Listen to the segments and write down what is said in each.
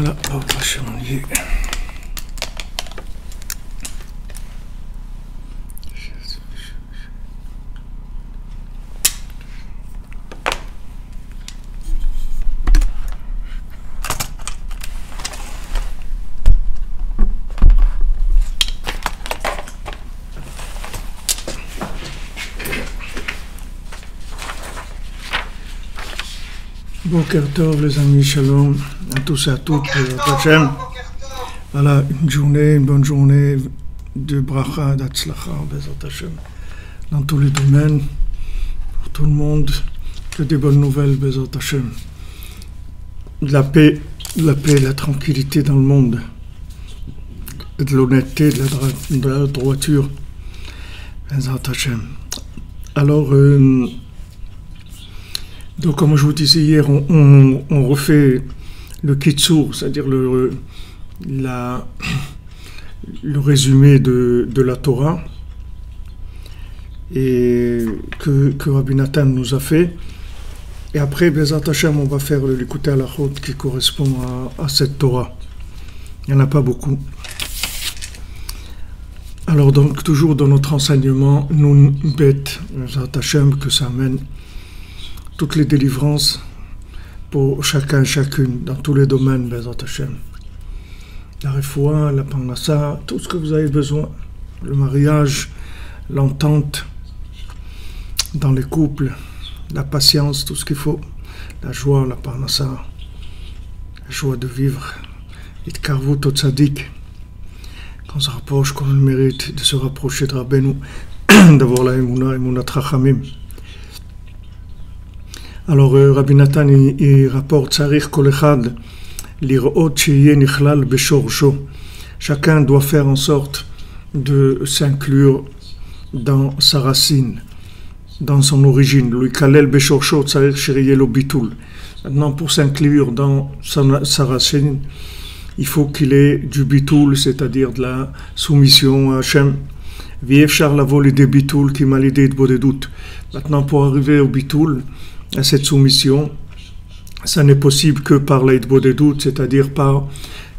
Voilà, on va changer. Boker Tov, les amis, shalom à tous et à toutes. Voilà, une bonne journée de bracha, d'atzlacha, bezat Hashem, dans tous les domaines, pour tout le monde, que des bonnes nouvelles, bezat Hashem. De la paix, de la tranquillité dans le monde, de l'honnêteté, de la droiture, bezat Hashem. Alors, donc, comme je vous disais hier, on refait le Kitsour, c'est-à-dire le résumé de la Torah et que Rabbi Nathan nous a fait. Et après, Bezat Hashem, on va faire l'écouter à la route qui correspond à cette Torah. Il n'y en a pas beaucoup. Alors donc, toujours dans notre enseignement, Nun Bet, Bezat Hashem, que ça amène toutes les délivrances pour chacun et chacune, dans tous les domaines, Bezat Hashem. La refoua, la parnassa, tout ce que vous avez besoin, le mariage, l'entente dans les couples, la patience, tout ce qu'il faut, la joie, la parnassa, la joie de vivre, itkarvut au tzaddik, qu'on se rapproche, qu'on a le mérite de se rapprocher de Rabbeinu, d'avoir la emunat rachamim. Alors, Rabbi Nathan, il rapporte, Tzarich kol echad lirot sheyeh nichlal beshorsho. Chacun doit faire en sorte de s'inclure dans sa racine, dans son origine. Lui kalel beshorsho tzarich sheyeh lo bitul. Maintenant, pour s'inclure dans sa racine, il faut qu'il ait du bitul, c'est-à-dire de la soumission à Hashem. V'yefshar lavo lidei bitul ki ma lidei hitbodedut. Maintenant, pour arriver au bitul, à cette soumission, ça n'est possible que par l'hitbodedut, c'est-à-dire par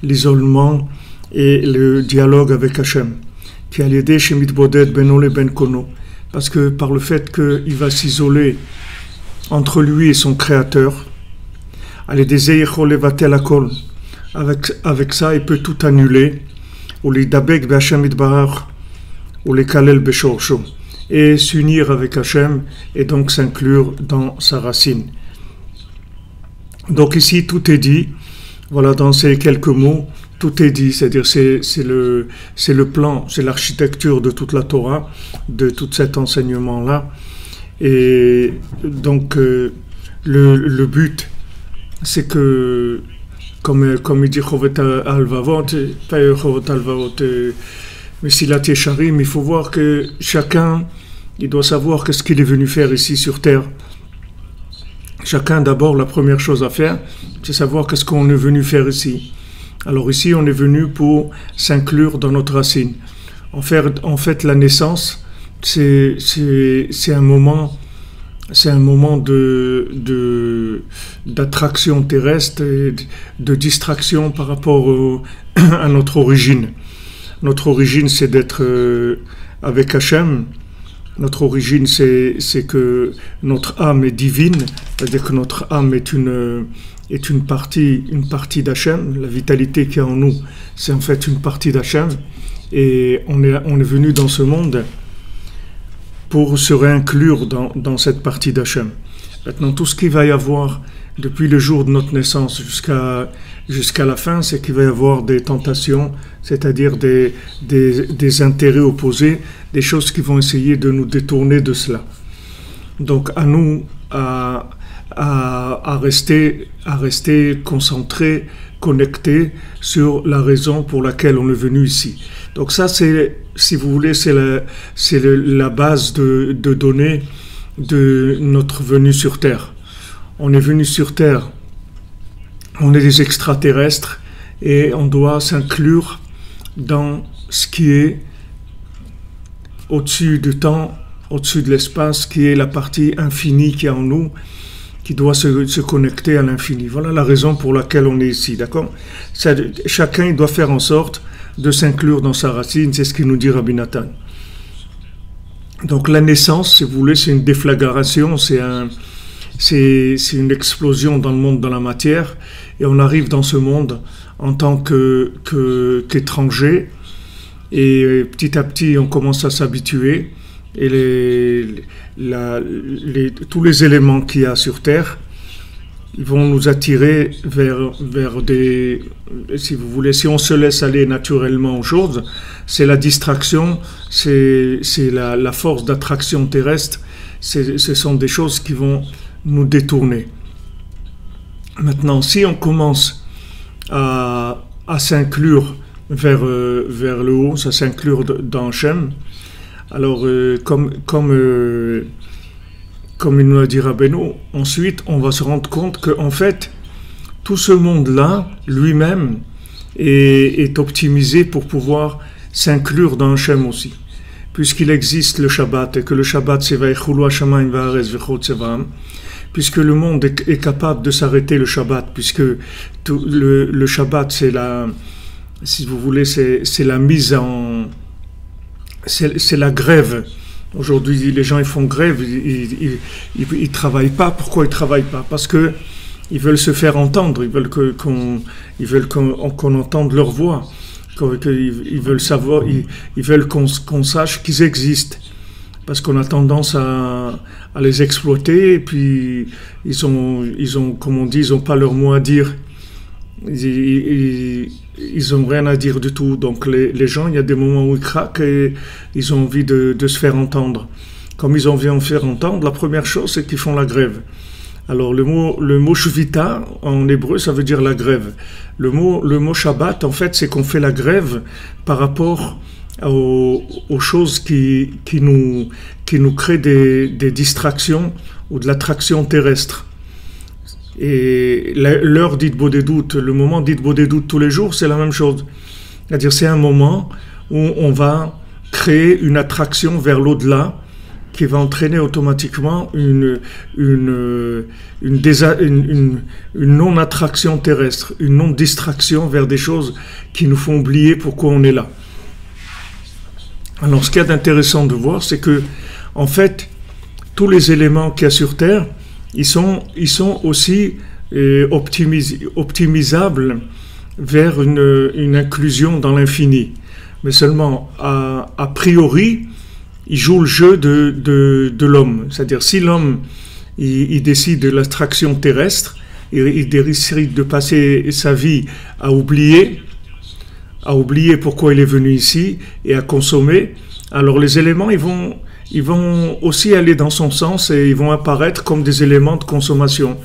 l'isolement et le dialogue avec Hashem. Qui a l'idée chez mitboded beno le ben kono, parce que par le fait qu'il va s'isoler entre lui et son créateur, avec ça il peut tout annuler, ou les dabek be Hashem itbarach, ou les kalel beshorsho, et s'unir avec Hashem et donc s'inclure dans sa racine. Donc ici tout est dit, voilà, dans ces quelques mots, tout est dit, c'est-à-dire c'est le plan, c'est l'architecture de toute la Torah, de tout cet enseignement-là. Et donc le but, c'est que, comme il dit Chovet al-Vavot, pas Chovet al-Vavot, mais Silat Yesharim, il faut voir que chacun, il doit savoir qu'est-ce qu'il est venu faire ici sur Terre. Chacun, d'abord, la première chose à faire, c'est savoir qu'est-ce qu'on est venu faire ici. Alors ici, on est venu pour s'inclure dans notre racine. En fait, la naissance, c'est un moment d'attraction terrestre et de distraction par rapport à notre origine. Notre origine, c'est d'être avec Hashem. Notre origine, c'est que notre âme est divine, c'est-à-dire que notre âme est une partie d'Hachem. La vitalité qu'il y a en nous, c'est en fait une partie d'Hachem. Et on est venu dans ce monde pour se réinclure dans cette partie d'Hachem. Maintenant, tout ce qu'il va y avoir depuis le jour de notre naissance jusqu'à la fin, c'est qu'il va y avoir des tentations, c'est-à-dire des intérêts opposés, des choses qui vont essayer de nous détourner de cela. Donc à nous à rester concentrés, connectés sur la raison pour laquelle on est venu ici. Donc ça, c'est, si vous voulez, c'est la base de données de notre venue sur Terre. On est venu sur Terre, on est des extraterrestres et on doit s'inclure dans ce qui est au-dessus du temps, au-dessus de l'espace, qui est la partie infinie qui est en nous, qui doit se connecter à l'infini. Voilà la raison pour laquelle on est ici, d'accord? Chacun il doit faire en sorte de s'inclure dans sa racine, c'est ce qu'il nous dit Rabbi Nathan. Donc la naissance, si vous voulez, c'est une déflagration, c'est une explosion dans le monde, dans la matière, et on arrive dans ce monde en tant qu'étranger, et petit à petit on commence à s'habituer, et tous les éléments qu'il y a sur Terre, ils vont nous attirer vers des... Si vous voulez, si on se laisse aller naturellement aux choses, c'est la distraction, c'est la force d'attraction terrestre, ce sont des choses qui vont nous détourner. Maintenant, si on commence à s'inclure vers le haut, à s'inclure dans Hachem, alors comme il nous a dit Rabbeinu, ensuite on va se rendre compte qu'en fait, tout ce monde-là, lui-même, est optimisé pour pouvoir s'inclure dans Hachem aussi. Puisqu'il existe le Shabbat, et que le Shabbat c'est Vaïchoulou Hashamayim Va'arez V'chot Tsevam, puisque le monde est capable de s'arrêter le Shabbat, puisque le Shabbat c'est si vous voulez, c'est la mise en... C'est la grève. Aujourd'hui, les gens ils font grève, ils travaillent pas. Pourquoi ils travaillent pas? Parce que ils veulent se faire entendre, ils veulent qu'on entende leur voix, ils veulent savoir, ils veulent qu'on sache qu'ils existent. Parce qu'on a tendance à les exploiter, et puis ils ont, comme on dit, ils ont pas leur mot à dire. Ils ont rien à dire du tout. Donc les gens, il y a des moments où ils craquent et ils ont envie de se faire entendre. Comme ils ont envie de se faire entendre, la première chose, c'est qu'ils font la grève. Alors le mot shvita, en hébreu, ça veut dire la grève. Le mot Shabbat, en fait, c'est qu'on fait la grève par rapport aux choses qui nous créent des distractions ou de l'attraction terrestre. Et l'heure d'Hitbodedut des doutes, le moment d'Hitbodedut des doutes tous les jours, c'est la même chose. C'est-à-dire, c'est un moment où on va créer une attraction vers l'au-delà qui va entraîner automatiquement une non-attraction terrestre, une non-distraction vers des choses qui nous font oublier pourquoi on est là. Alors, ce qu'il y a d'intéressant de voir, c'est que, en fait, tous les éléments qu'il y a sur Terre, ils sont aussi optimisables vers une inclusion dans l'infini. Mais seulement, a priori, ils jouent le jeu de l'homme. C'est-à-dire, si l'homme il décide de l'attraction terrestre, il décide de passer sa vie à oublier pourquoi il est venu ici et à consommer, alors les éléments, ils vont aussi aller dans son sens et ils vont apparaître comme des éléments de consommation.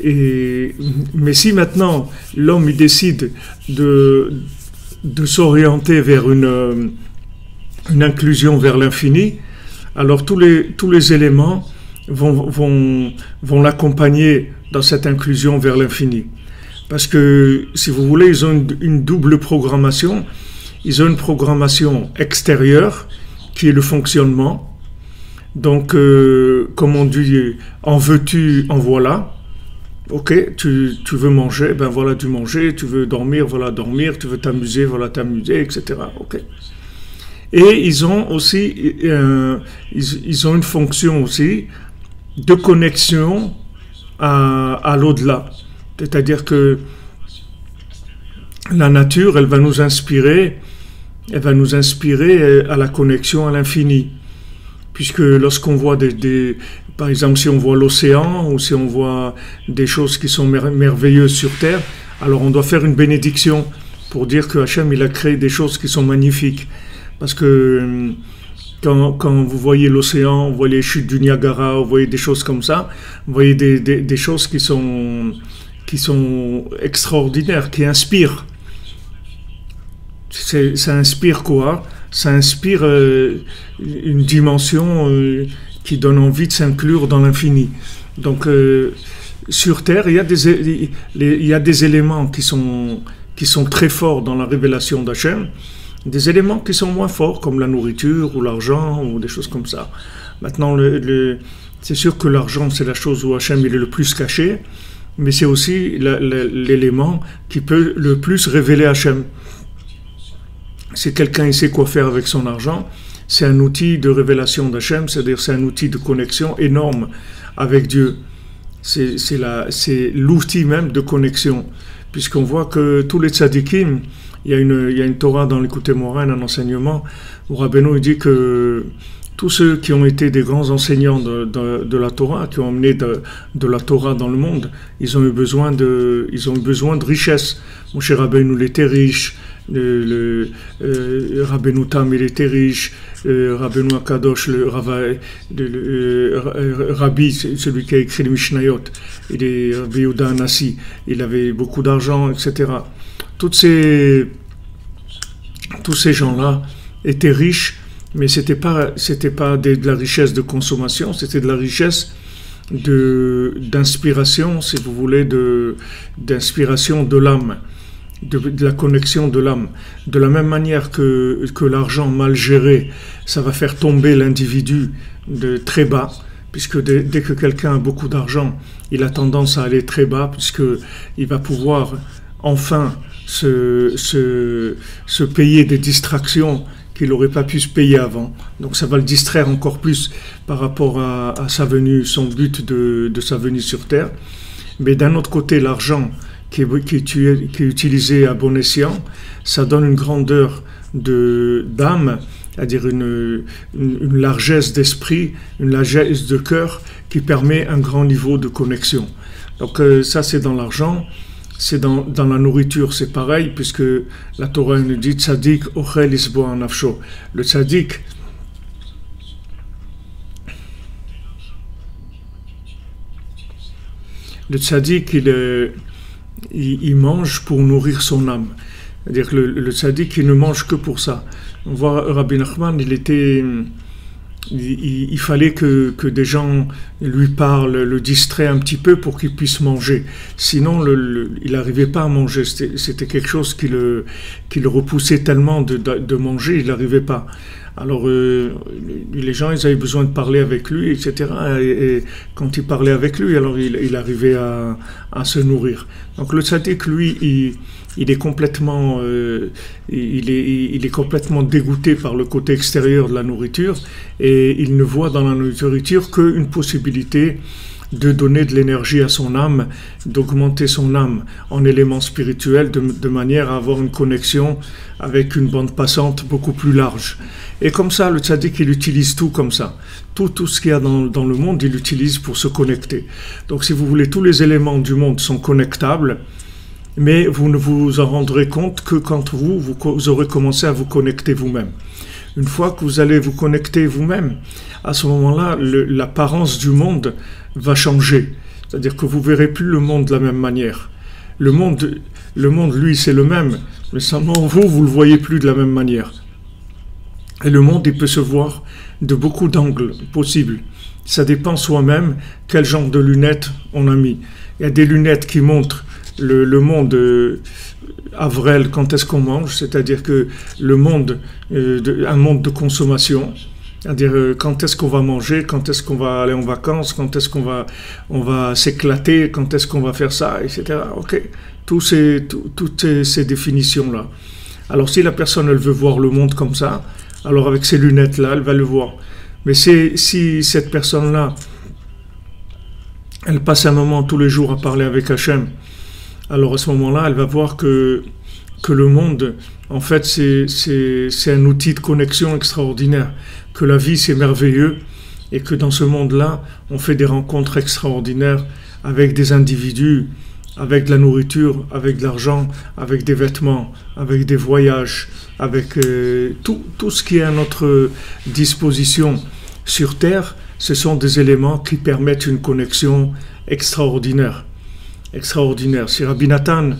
Mais si maintenant l'homme il décide de s'orienter vers une inclusion vers l'infini, alors tous les éléments vont l'accompagner dans cette inclusion vers l'infini. Parce que, si vous voulez, ils ont une double programmation. Ils ont une programmation extérieure, qui est le fonctionnement. Donc, comme on dit, en veux-tu, en voilà. Ok, tu veux manger, ben voilà du manger. Tu veux dormir, voilà dormir. Tu veux t'amuser, voilà t'amuser, etc. Ok. Et ils ont aussi, ils ont une fonction aussi de connexion à l'au-delà. C'est-à-dire que la nature, elle va nous inspirer à la connexion à l'infini. Puisque lorsqu'on voit par exemple, si on voit l'océan ou si on voit des choses qui sont merveilleuses sur Terre, alors on doit faire une bénédiction pour dire que Hachem, il a créé des choses qui sont magnifiques. Parce que quand vous voyez l'océan, vous voyez les chutes du Niagara, vous voyez des choses comme ça, vous voyez des choses qui sont extraordinaires, qui inspirent. Ça inspire quoi? Ça inspire une dimension qui donne envie de s'inclure dans l'infini. Donc, sur Terre, il y a des éléments qui sont très forts dans la révélation d'Hachem, des éléments qui sont moins forts, comme la nourriture ou l'argent ou des choses comme ça. Maintenant, C'est sûr que l'argent, c'est la chose où Hachem il est le plus caché, mais c'est aussi l'élément qui peut le plus révéler Hachem. Si quelqu'un il sait quoi faire avec son argent, c'est un outil de révélation d'Hachem, c'est-à-dire c'est un outil de connexion énorme avec Dieu. C'est l'outil même de connexion, puisqu'on voit que tous les tzadikim, il y a une Torah dans l'Écoute Moraine, un enseignement, où Rabbeinu dit que tous ceux qui ont été des grands enseignants de la Torah, qui ont amené de la Torah dans le monde, ils ont eu besoin de richesse. Moshe Rabbeinu il était riche, Rabbeinu Tam il était riche, Rabbeinu Akadosh, Rabbi, celui qui a écrit les Mishnayot, il est Rabbi Yehuda Anassi, il avait beaucoup d'argent, etc. Tous ces gens-là étaient riches, mais c'était pas de la richesse de consommation, c'était de la richesse d'inspiration, si vous voulez, d'inspiration de l'âme, de la connexion de l'âme. De la même manière que l'argent mal géré, ça va faire tomber l'individu de très bas, puisque dès que quelqu'un a beaucoup d'argent, il a tendance à aller très bas, puisqu'il va pouvoir enfin se payer des distractions qu'il n'aurait pas pu se payer avant. Donc ça va le distraire encore plus par rapport à sa venue, son but de sa venue sur Terre. Mais d'un autre côté, l'argent qui est utilisé à bon escient, ça donne une grandeur d'âme, c'est-à-dire une largesse d'esprit, une largesse de cœur qui permet un grand niveau de connexion. Donc ça c'est dans l'argent. C'est dans la nourriture, c'est pareil, puisque la Torah nous dit Tzadik ochel isboa nafsho. Le Tzadik, il mange pour nourrir son âme. C'est-à-dire que le Tzadik, il ne mange que pour ça. On voit Rabbi Nachman, il fallait que des gens lui parlent, le distraient un petit peu pour qu'il puisse manger. Sinon, il n'arrivait pas à manger. C'était quelque chose qui le repoussait tellement de manger, il n'arrivait pas. Alors, les gens, ils avaient besoin de parler avec lui, etc. Et quand ils parlaient avec lui, alors il arrivait à se nourrir. Donc, le tzaddik, lui, il est complètement dégoûté par le côté extérieur de la nourriture et il ne voit dans la nourriture qu'une possibilité de donner de l'énergie à son âme, d'augmenter son âme en éléments spirituels de manière à avoir une connexion avec une bande passante beaucoup plus large. Et comme ça, le tzaddik, il utilise tout comme ça. Tout ce qu'il y a dans le monde, il l'utilise pour se connecter. Donc si vous voulez, tous les éléments du monde sont connectables, mais vous ne vous en rendrez compte que quand vous aurez commencé à vous connecter vous-même. Une fois que vous allez vous connecter vous-même, à ce moment-là, l'apparence du monde va changer. C'est-à-dire que vous ne verrez plus le monde de la même manière. Le monde, lui, c'est le même, mais seulement vous ne le voyez plus de la même manière. Et le monde, il peut se voir de beaucoup d'angles possibles. Ça dépend soi-même quel genre de lunettes on a mis. Il y a des lunettes qui montrent le monde avril, quand est-ce qu'on mange, c'est-à-dire que le monde, un monde de consommation, c'est-à-dire quand est-ce qu'on va manger, quand est-ce qu'on va aller en vacances, quand est-ce qu'on va s'éclater, quand est-ce qu'on va faire ça, etc. Ok, toutes ces définitions-là. Alors si la personne elle veut voir le monde comme ça, alors avec ces lunettes-là, elle va le voir. Mais si cette personne-là, elle passe un moment tous les jours à parler avec Hachem, alors à ce moment-là, elle va voir que le monde, en fait, c'est un outil de connexion extraordinaire, que la vie, c'est merveilleux, et que dans ce monde-là, on fait des rencontres extraordinaires avec des individus, avec de la nourriture, avec de l'argent, avec des vêtements, avec des voyages, avec tout ce qui est à notre disposition sur Terre, ce sont des éléments qui permettent une connexion extraordinaire. Si Rabbi Nathan,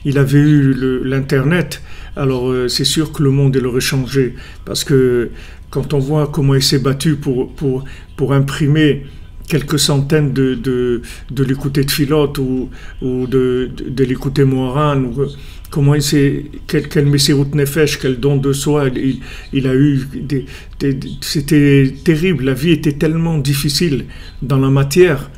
il avait eu l'Internet, alors c'est sûr que le monde il aurait changé, parce que quand on voit comment il s'est battu pour imprimer quelques centaines de l'écouter Tfilot ou de l'écouter Moharan, comment il s'est, quel Messirut Nefesh, quel don de soi il a eu. C'était terrible, la vie était tellement difficile dans la matière.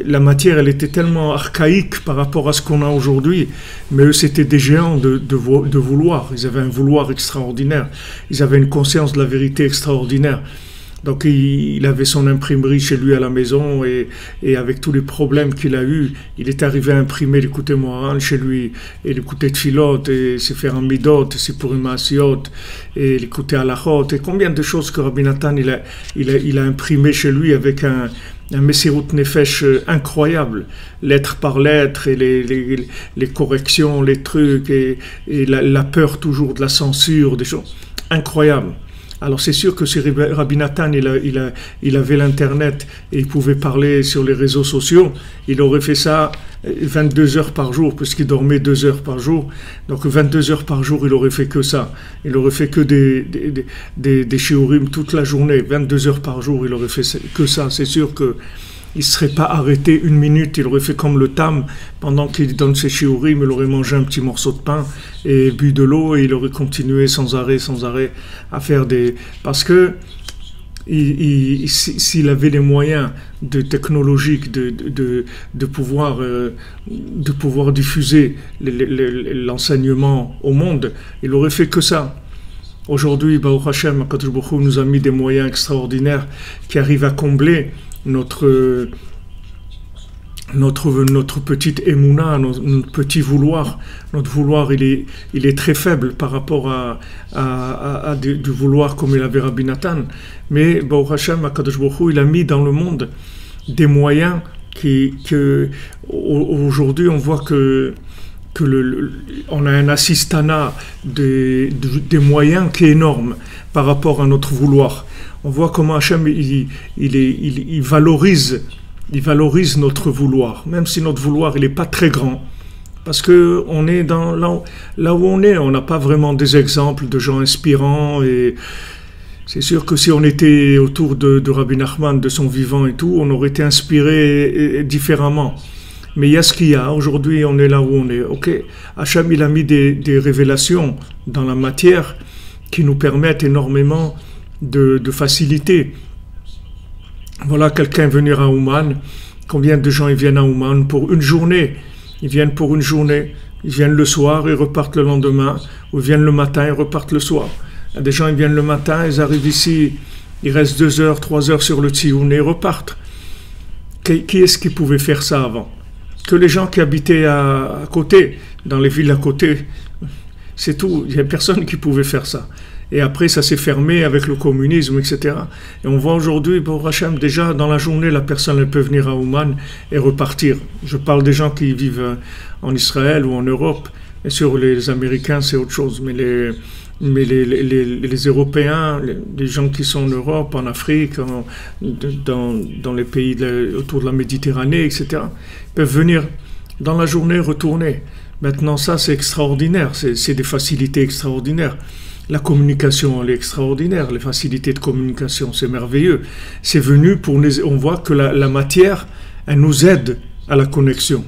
La matière, elle était tellement archaïque par rapport à ce qu'on a aujourd'hui, mais eux, c'était des géants de vouloir. Ils avaient un vouloir extraordinaire. Ils avaient une conscience de la vérité extraordinaire. Donc, il avait son imprimerie chez lui à la maison et avec tous les problèmes qu'il a eus, il est arrivé à imprimer l'écouté Moharan chez lui et l'écouté Tfilot et s'est faire un midot, c'est pour une maasiot et l'écouté Halachot et combien de choses que Rabbi Nathan il a imprimé chez lui avec un Messirut Nefesh incroyable, lettre par lettre et les corrections, les trucs et la peur toujours de la censure, des choses incroyables. Alors c'est sûr que si Rabbi Nathan il avait l'internet et il pouvait parler sur les réseaux sociaux, il aurait fait ça 22 heures par jour puisqu'il dormait 2 heures par jour. Donc 22 heures par jour, il aurait fait que ça. Il aurait fait que des shiurim toute la journée. 22 heures par jour, il aurait fait que ça. C'est sûr que il ne serait pas arrêté une minute, il aurait fait comme le tam, pendant qu'il donne ses shiurim, il aurait mangé un petit morceau de pain et bu de l'eau et il aurait continué sans arrêt à faire parce que s'il avait les moyens technologiques de pouvoir diffuser l'enseignement au monde, il aurait fait que ça. Aujourd'hui, Baruch Hashem, HaKadosh Baruch Hu nous a mis des moyens extraordinaires qui arrivent à combler notre petite émouna, notre petit vouloir. Notre vouloir, il est très faible par rapport à du vouloir comme il avait Rabbi Nathan. Mais Baruch Hashem, HaKadosh Baruch Hu, il a mis dans le monde des moyens aujourd'hui on voit on a un assistanat des moyens qui est énorme par rapport à notre vouloir. On voit comment Hachem il valorise notre vouloir, même si notre vouloir il n'est pas très grand, parce que on est là où on est, on n'a pas vraiment des exemples de gens inspirants et c'est sûr que si on était autour de Rabbi Nachman, de son vivant et tout, on aurait été inspiré différemment. Mais il y a ce qu'il y a. Aujourd'hui, on est là où on est. Ok, Hachem, il a mis des révélations dans la matière qui nous permettent énormément de facilité. Voilà, quelqu'un venir à Ouman. Combien de gens ils viennent à Ouman pour une journée? Ils viennent pour une journée. Ils viennent le soir et repartent le lendemain. Ou ils viennent le matin et repartent le soir. Il y a des gens, ils viennent le matin, ils arrivent ici, ils restent 2 heures, 3 heures sur le Tsioun et ils repartent. Qui est-ce qui pouvait faire ça avant? Que les gens qui habitaient à côté, dans les villes à côté. C'est tout. Il n'y a personne qui pouvait faire ça. Et après, ça s'est fermé avec le communisme, etc. Et on voit aujourd'hui, pour Hachem, déjà dans la journée, la personne elle peut venir à Ouman et repartir. Je parle des gens qui vivent en Israël ou en Europe. Bien sûr, les Américains, c'est autre chose. Mais les Européens, les gens qui sont en Europe, en Afrique, dans les pays autour de la Méditerranée, etc., peuvent venir dans la journée, retourner. Maintenant, ça, c'est extraordinaire. C'est des facilités extraordinaires. La communication, elle est extraordinaire. Les facilités de communication, c'est merveilleux. C'est venu on voit que la matière, elle nous aide à la connexion.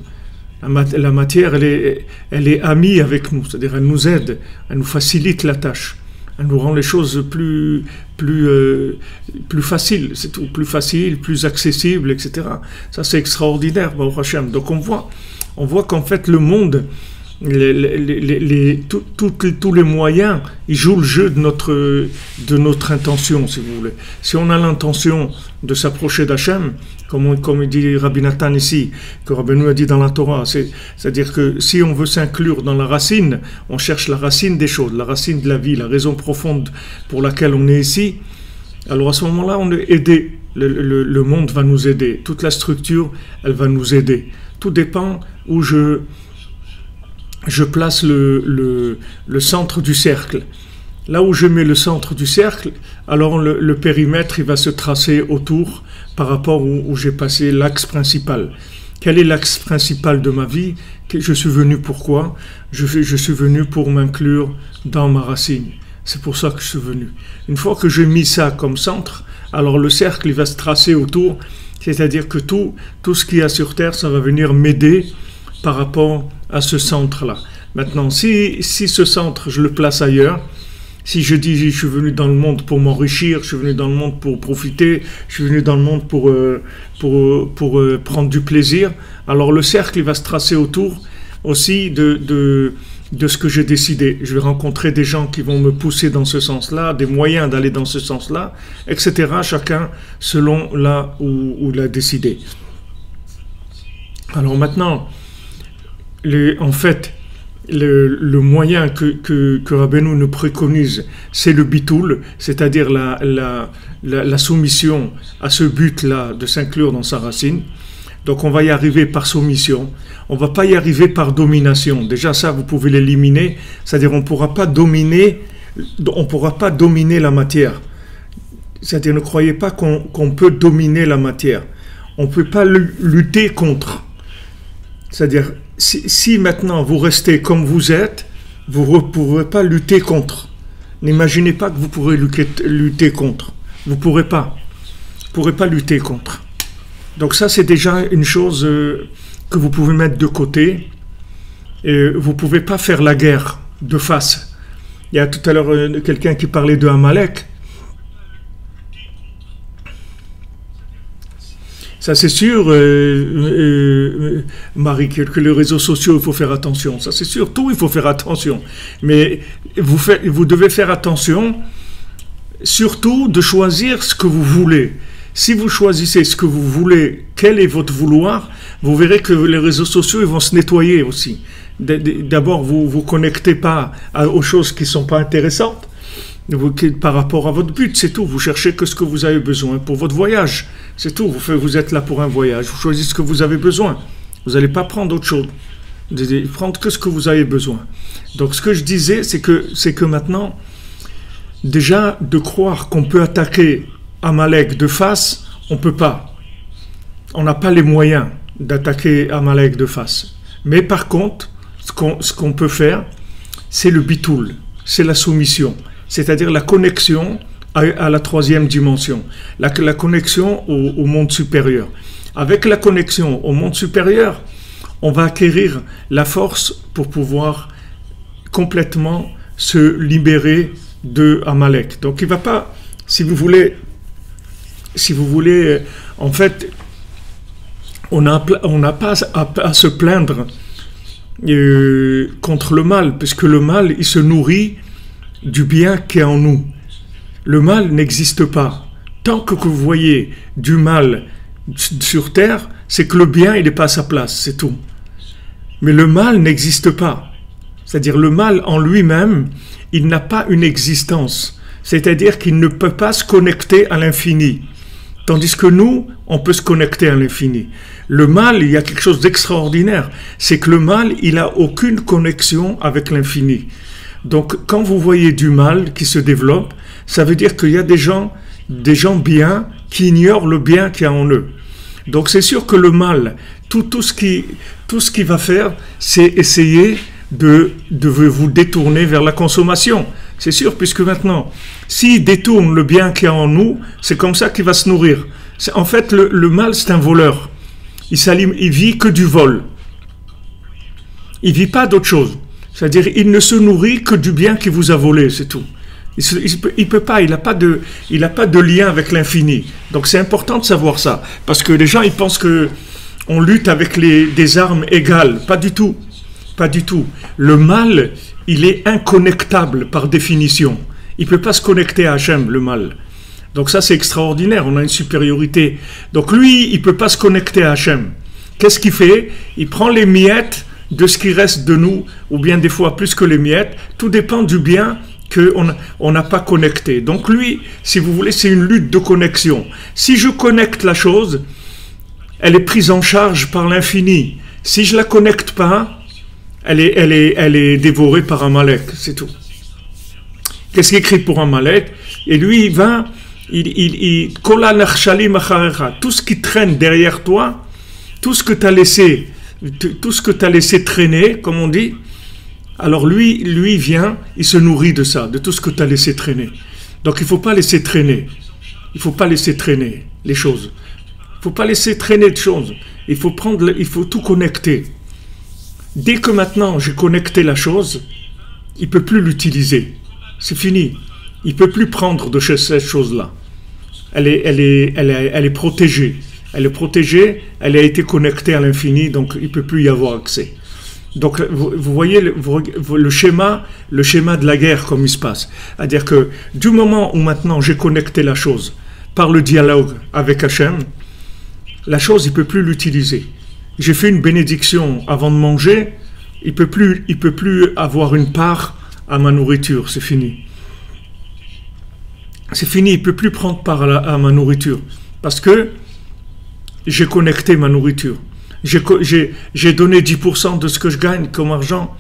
La matière, elle est amie avec nous. C'est-à-dire, elle nous aide. Elle nous facilite la tâche. Elle nous rend les choses plus faciles. C'est tout. Plus facile, plus accessible, etc. Ça, c'est extraordinaire, Baruch Hashem. Donc, on voit qu'en fait, le monde, tous les moyens, ils jouent le jeu de notre intention, si vous voulez. Si on a l'intention de s'approcher d'Hachem, comme il dit Rabbi Nathan ici, que Rabbeinu a dit dans la Torah, c'est-à-dire que si on veut s'inclure dans la racine, on cherche la racine des choses, la racine de la vie, la raison profonde pour laquelle on est ici, alors à ce moment-là, on est aidé. Le monde va nous aider. Toute la structure, elle va nous aider. Tout dépend où je place le centre du cercle. Là où je mets le centre du cercle, alors le périmètre il va se tracer autour par rapport où j'ai passé l'axe principal. Quel est l'axe principal de ma vie? Je suis venu pourquoi? Je suis venu pour m'inclure dans ma racine. C'est pour ça que je suis venu. Une fois que j'ai mis ça comme centre, alors le cercle il va se tracer autour, c'est-à-dire que tout ce qu'il y a sur terre, ça va venir m'aider par rapport à ce centre-là. Maintenant, si ce centre, je le place ailleurs, si je dis je suis venu dans le monde pour m'enrichir, je suis venu dans le monde pour profiter, je suis venu dans le monde pour prendre du plaisir, alors le cercle il va se tracer autour aussi de ce que j'ai décidé. Je vais rencontrer des gens qui vont me pousser dans ce sens-là, des moyens d'aller dans ce sens-là, etc. Chacun selon là où il a décidé. Alors maintenant, en fait, le moyen que Rabbeinu nous préconise, c'est le bitoul, c'est-à-dire la soumission à ce but-là de s'inclure dans sa racine. Donc on va y arriver par soumission, on ne va pas y arriver par domination. Déjà ça, vous pouvez l'éliminer, c'est-à-dire on ne pourra pas dominer la matière. C'est-à-dire ne croyez pas qu'on peut dominer la matière. On ne peut pas lutter contre. C'est-à-dire, si maintenant vous restez comme vous êtes, vous ne pourrez pas lutter contre. N'imaginez pas que vous pourrez lutter contre. Vous ne pourrez pas. Vous ne pourrez pas lutter contre. Donc ça, c'est déjà une chose que vous pouvez mettre de côté. Et vous ne pouvez pas faire la guerre de face. Il y a tout à l'heure quelqu'un qui parlait de Amalek. Ça c'est sûr, Marie, que les réseaux sociaux, il faut faire attention. Ça c'est sûr, tout il faut faire attention. Mais vous devez faire attention, surtout de choisir ce que vous voulez. Si vous choisissez ce que vous voulez, quel est votre vouloir, vous verrez que les réseaux sociaux ils vont se nettoyer aussi. D'abord, vous vous connectez pas aux choses qui ne sont pas intéressantes. Par rapport à votre but, c'est tout. Vous cherchez que ce que vous avez besoin pour votre voyage. C'est tout. Vous êtes là pour un voyage. Vous choisissez ce que vous avez besoin. Vous n'allez pas prendre autre chose. Vous allez prendre que ce que vous avez besoin. Donc, ce que je disais, c'est que maintenant, déjà, de croire qu'on peut attaquer Amalek de face, on ne peut pas. On n'a pas les moyens d'attaquer Amalek de face. Mais par contre, ce qu'on peut faire, c'est le bitoul. C'est la soumission. C'est-à-dire la connexion à la troisième dimension, la connexion au monde supérieur. Avec la connexion au monde supérieur, on va acquérir la force pour pouvoir complètement se libérer de Amalek. Donc il ne va pas, si vous voulez, en fait, on n'a pas à se plaindre contre le mal, puisque le mal, il se nourrit du bien qui est en nous. Le mal n'existe pas. Tant que vous voyez du mal sur terre, c'est que le bien, il n'est pas à sa place, c'est tout. Mais le mal n'existe pas. C'est-à-dire le mal en lui-même, il n'a pas une existence. C'est-à-dire qu'il ne peut pas se connecter à l'infini. Tandis que nous, on peut se connecter à l'infini. Le mal, il y a quelque chose d'extraordinaire. C'est que le mal, il n'a aucune connexion avec l'infini. Donc, quand vous voyez du mal qui se développe, ça veut dire qu'il y a des gens bien qui ignorent le bien qu'il y a en eux. Donc, c'est sûr que le mal, tout ce qu'il va faire, c'est essayer de vous détourner vers la consommation. C'est sûr, puisque maintenant, s'il détourne le bien qu'il y a en nous, c'est comme ça qu'il va se nourrir. En fait, le mal, c'est un voleur. Il vit que du vol. Il vit pas d'autre chose. C'est-à-dire, il ne se nourrit que du bien qu'il vous a volé, c'est tout. Il peut pas, il n'a pas de lien avec l'infini. Donc c'est important de savoir ça. Parce que les gens, ils pensent qu'on lutte avec des armes égales. Pas du tout. Pas du tout. Le mal, il est inconnectable par définition. Il ne peut pas se connecter à Hachem, le mal. Donc ça, c'est extraordinaire. On a une supériorité. Donc lui, il ne peut pas se connecter à Hachem. Qu'est-ce qu'il fait? Il prend les miettes de ce qui reste de nous, ou bien des fois plus que les miettes, tout dépend du bien qu'on n'a pas connecté. Donc lui, si vous voulez, c'est une lutte de connexion. Si je connecte la chose, elle est prise en charge par l'infini. Si je ne la connecte pas, elle est dévorée par Amalek, c'est tout. Qu'est-ce qu'il écrit pour Amalek? Et lui, il va, tout ce qui traîne derrière toi, tout ce que tu as laissé traîner, comme on dit, alors lui vient, il se nourrit de ça, de tout ce que tu as laissé traîner. Donc il ne faut pas laisser traîner. il faut pas laisser traîner les choses. Il faut pas laisser traîner de choses. Il faut tout connecter. Dès que maintenant j'ai connecté la chose, il peut plus l'utiliser. C'est fini. Il peut plus prendre de cette chose-là. Elle est protégée. Elle est protégée, elle a été connectée à l'infini, donc il ne peut plus y avoir accès. Donc vous voyez le schéma de la guerre comme il se passe. C'est-à-dire que du moment où maintenant j'ai connecté la chose par le dialogue avec Hachem, la chose il ne peut plus l'utiliser. J'ai fait une bénédiction avant de manger, il peut plus avoir une part à ma nourriture, c'est fini. C'est fini, il ne peut plus prendre part à ma nourriture. Parce que j'ai connecté ma nourriture. J'ai donné 10% de ce que je gagne comme argent.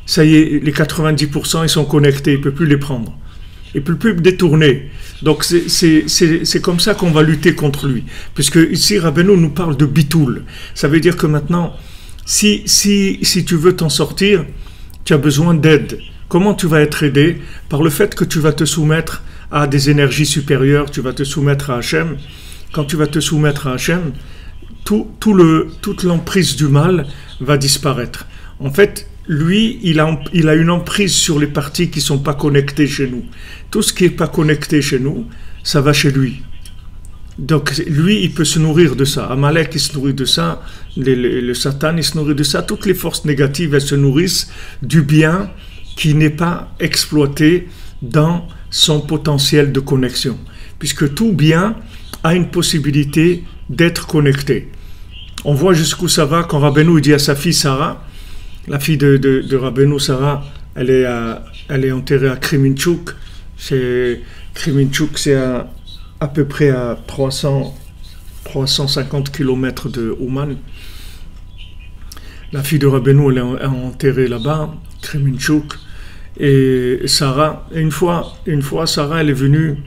Ça y est, les 90%, ils sont connectés. Il ne peut plus les prendre. Il ne peut plus détourner. Donc, c'est comme ça qu'on va lutter contre lui. Puisque ici, Rabbeinu nous parle de bitoul. Ça veut dire que maintenant, si tu veux t'en sortir, tu as besoin d'aide. Comment tu vas être aidé? Par le fait que tu vas te soumettre à des énergies supérieures, tu vas te soumettre à Hachem. Quand tu vas te soumettre à Hachem, toute l'emprise du mal va disparaître. En fait, lui, il a une emprise sur les parties qui ne sont pas connectées chez nous. Tout ce qui n'est pas connecté chez nous, ça va chez lui. Donc, lui, il peut se nourrir de ça. Amalek, il se nourrit de ça. Le Satan, il se nourrit de ça. Toutes les forces négatives, elles se nourrissent du bien qui n'est pas exploité dans son potentiel de connexion. Puisque tout bien a une possibilité d'être connecté. On voit jusqu'où ça va quand Rabbeinu dit à sa fille Sarah, la fille de Rabbeinu Sarah, elle est enterrée à Kremenchuk. Kremenchuk, c'est à peu près à 350 km de Ouman. La fille de Rabbeinu, elle est enterrée là-bas, Kremenchuk. Et Sarah, une fois, Sarah, elle est venue,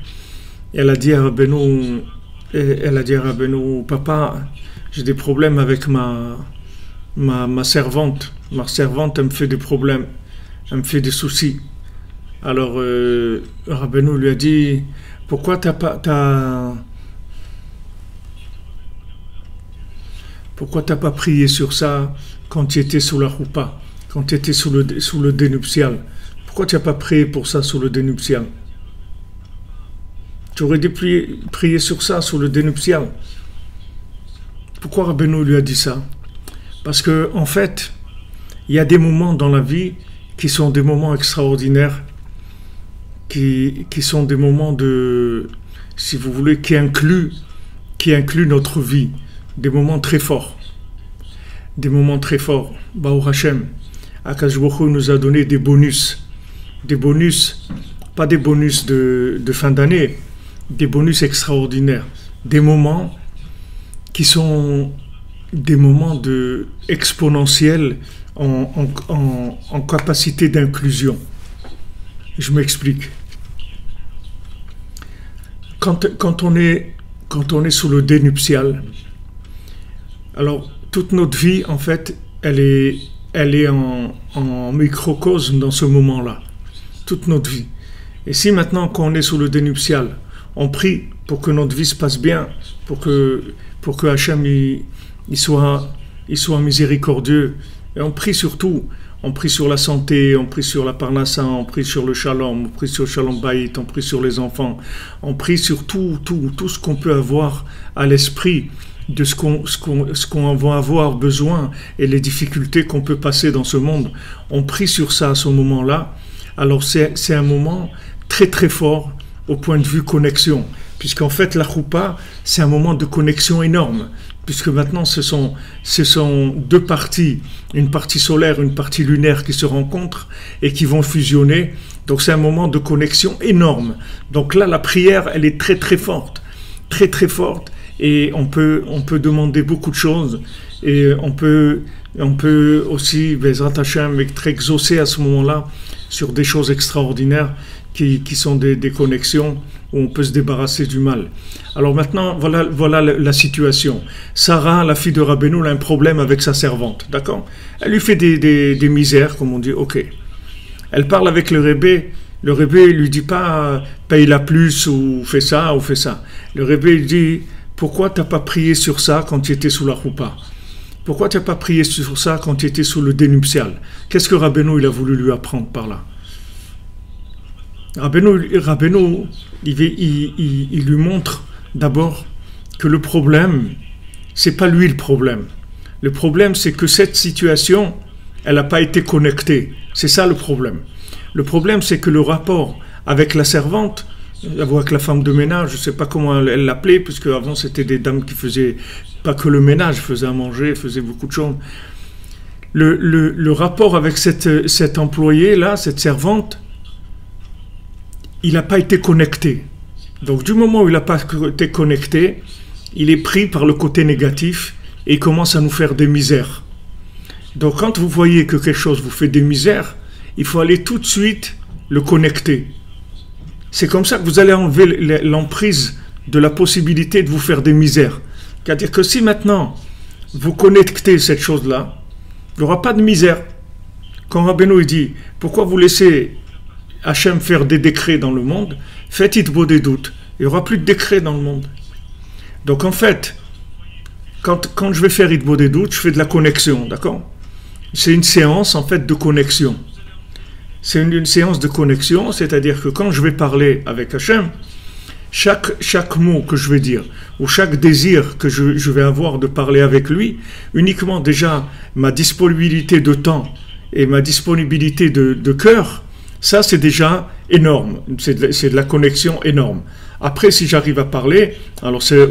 elle a dit à Rabbeinu, papa, j'ai des problèmes avec ma servante. Ma servante, elle me fait des problèmes, elle me fait des soucis. Alors, Rabbeinu lui a dit, pourquoi t'as pas prié sur ça quand tu étais sous la roupa, quand tu étais sous le dénuptial? Pourquoi tu n'as pas prié pour ça sous le dénuptial? Tu aurais dû prier sur ça sous le dénuptial. Pourquoi Rabbeinu lui a dit ça? Parce que en fait, il y a des moments dans la vie qui sont des moments extraordinaires, qui sont des moments de, si vous voulez, qui incluent notre vie, des moments très forts. Des moments très forts. Baruch Hashem, Akadosh Baruch Hu nous a donné des bonus, pas des bonus de fin d'année, des bonus extraordinaires, des moments qui sont des moments exponentiels en capacité d'inclusion. Je m'explique. Quand on est sous le dénuptial, alors toute notre vie, en fait, elle est en microcosme dans ce moment-là. Toute notre vie. Et si maintenant, quand on est sous le dénuptial, on prie pour que notre vie se passe bien, pour que Hachem il soit miséricordieux, et on prie sur tout. On prie sur la santé, on prie sur la parnassa, on prie sur le shalom, on prie sur le shalom bayit, on prie sur les enfants, on prie sur tout ce qu'on peut avoir à l'esprit, de ce qu'on va avoir besoin et les difficultés qu'on peut passer dans ce monde. On prie sur ça à ce moment-là. Alors c'est un moment très très fort au point de vue connexion, puisqu'en fait la choupa, c'est un moment de connexion énorme, puisque maintenant ce sont deux parties, une partie solaire, une partie lunaire qui se rencontrent et qui vont fusionner. Donc c'est un moment de connexion énorme. Donc là la prière, elle est très très forte, et on peut demander beaucoup de choses, et on peut aussi, Bezrat Hashem, être exaucé à ce moment-là sur des choses extraordinaires qui sont des connexions où on peut se débarrasser du mal. Alors maintenant, voilà la situation. Sarah, la fille de Rabbeinu, elle a un problème avec sa servante, d'accord? Elle lui fait des misères, comme on dit, ok. Elle parle avec le Rebbe Le Rebbe lui dit pas paye-la plus ou fais ça ou fais ça. Le Rebbe lui dit pourquoi tu n'as pas prié sur ça quand tu étais sous la roupa? Pourquoi tu n'as pas prié sur ça quand tu étais sous le dénuptial? Qu'est-ce que Rabbeinu il a voulu lui apprendre par là? Rabbeinu il lui montre d'abord que le problème, c'est pas lui le problème. Le problème, c'est que cette situation, elle n'a pas été connectée. C'est ça le problème. Le problème, c'est que le rapport avec la servante, avec la femme de ménage, je ne sais pas comment elle l'appelait, puisque avant c'était des dames qui faisaient pas que le ménage, faisaient à manger, faisaient beaucoup de choses. Le rapport avec cette employée-là, cette servante, il n'a pas été connecté. Donc du moment où il n'a pas été connecté, il est pris par le côté négatif et il commence à nous faire des misères. Donc quand vous voyez que quelque chose vous fait des misères, il faut aller tout de suite le connecter. C'est comme ça que vous allez enlever l'emprise de la possibilité de vous faire des misères. C'est-à-dire que si maintenant vous connectez cette chose-là, il n'y aura pas de misère. Quand Rabbeinu dit, pourquoi vous laissez Hachem faire des décrets dans le monde, faites Hitbo des doutes. Il n'y aura plus de décrets dans le monde. Donc en fait, quand je vais faire Hitbo des doutes, je fais de la connexion, d'accord? C'est une séance en fait de connexion. C'est une séance de connexion, c'est-à-dire que quand je vais parler avec Hachem, chaque mot que je vais dire, ou chaque désir que je vais avoir de parler avec lui, uniquement déjà ma disponibilité de temps et ma disponibilité de cœur, ça c'est déjà énorme, c'est de la connexion énorme. Après, si j'arrive à parler, alors ça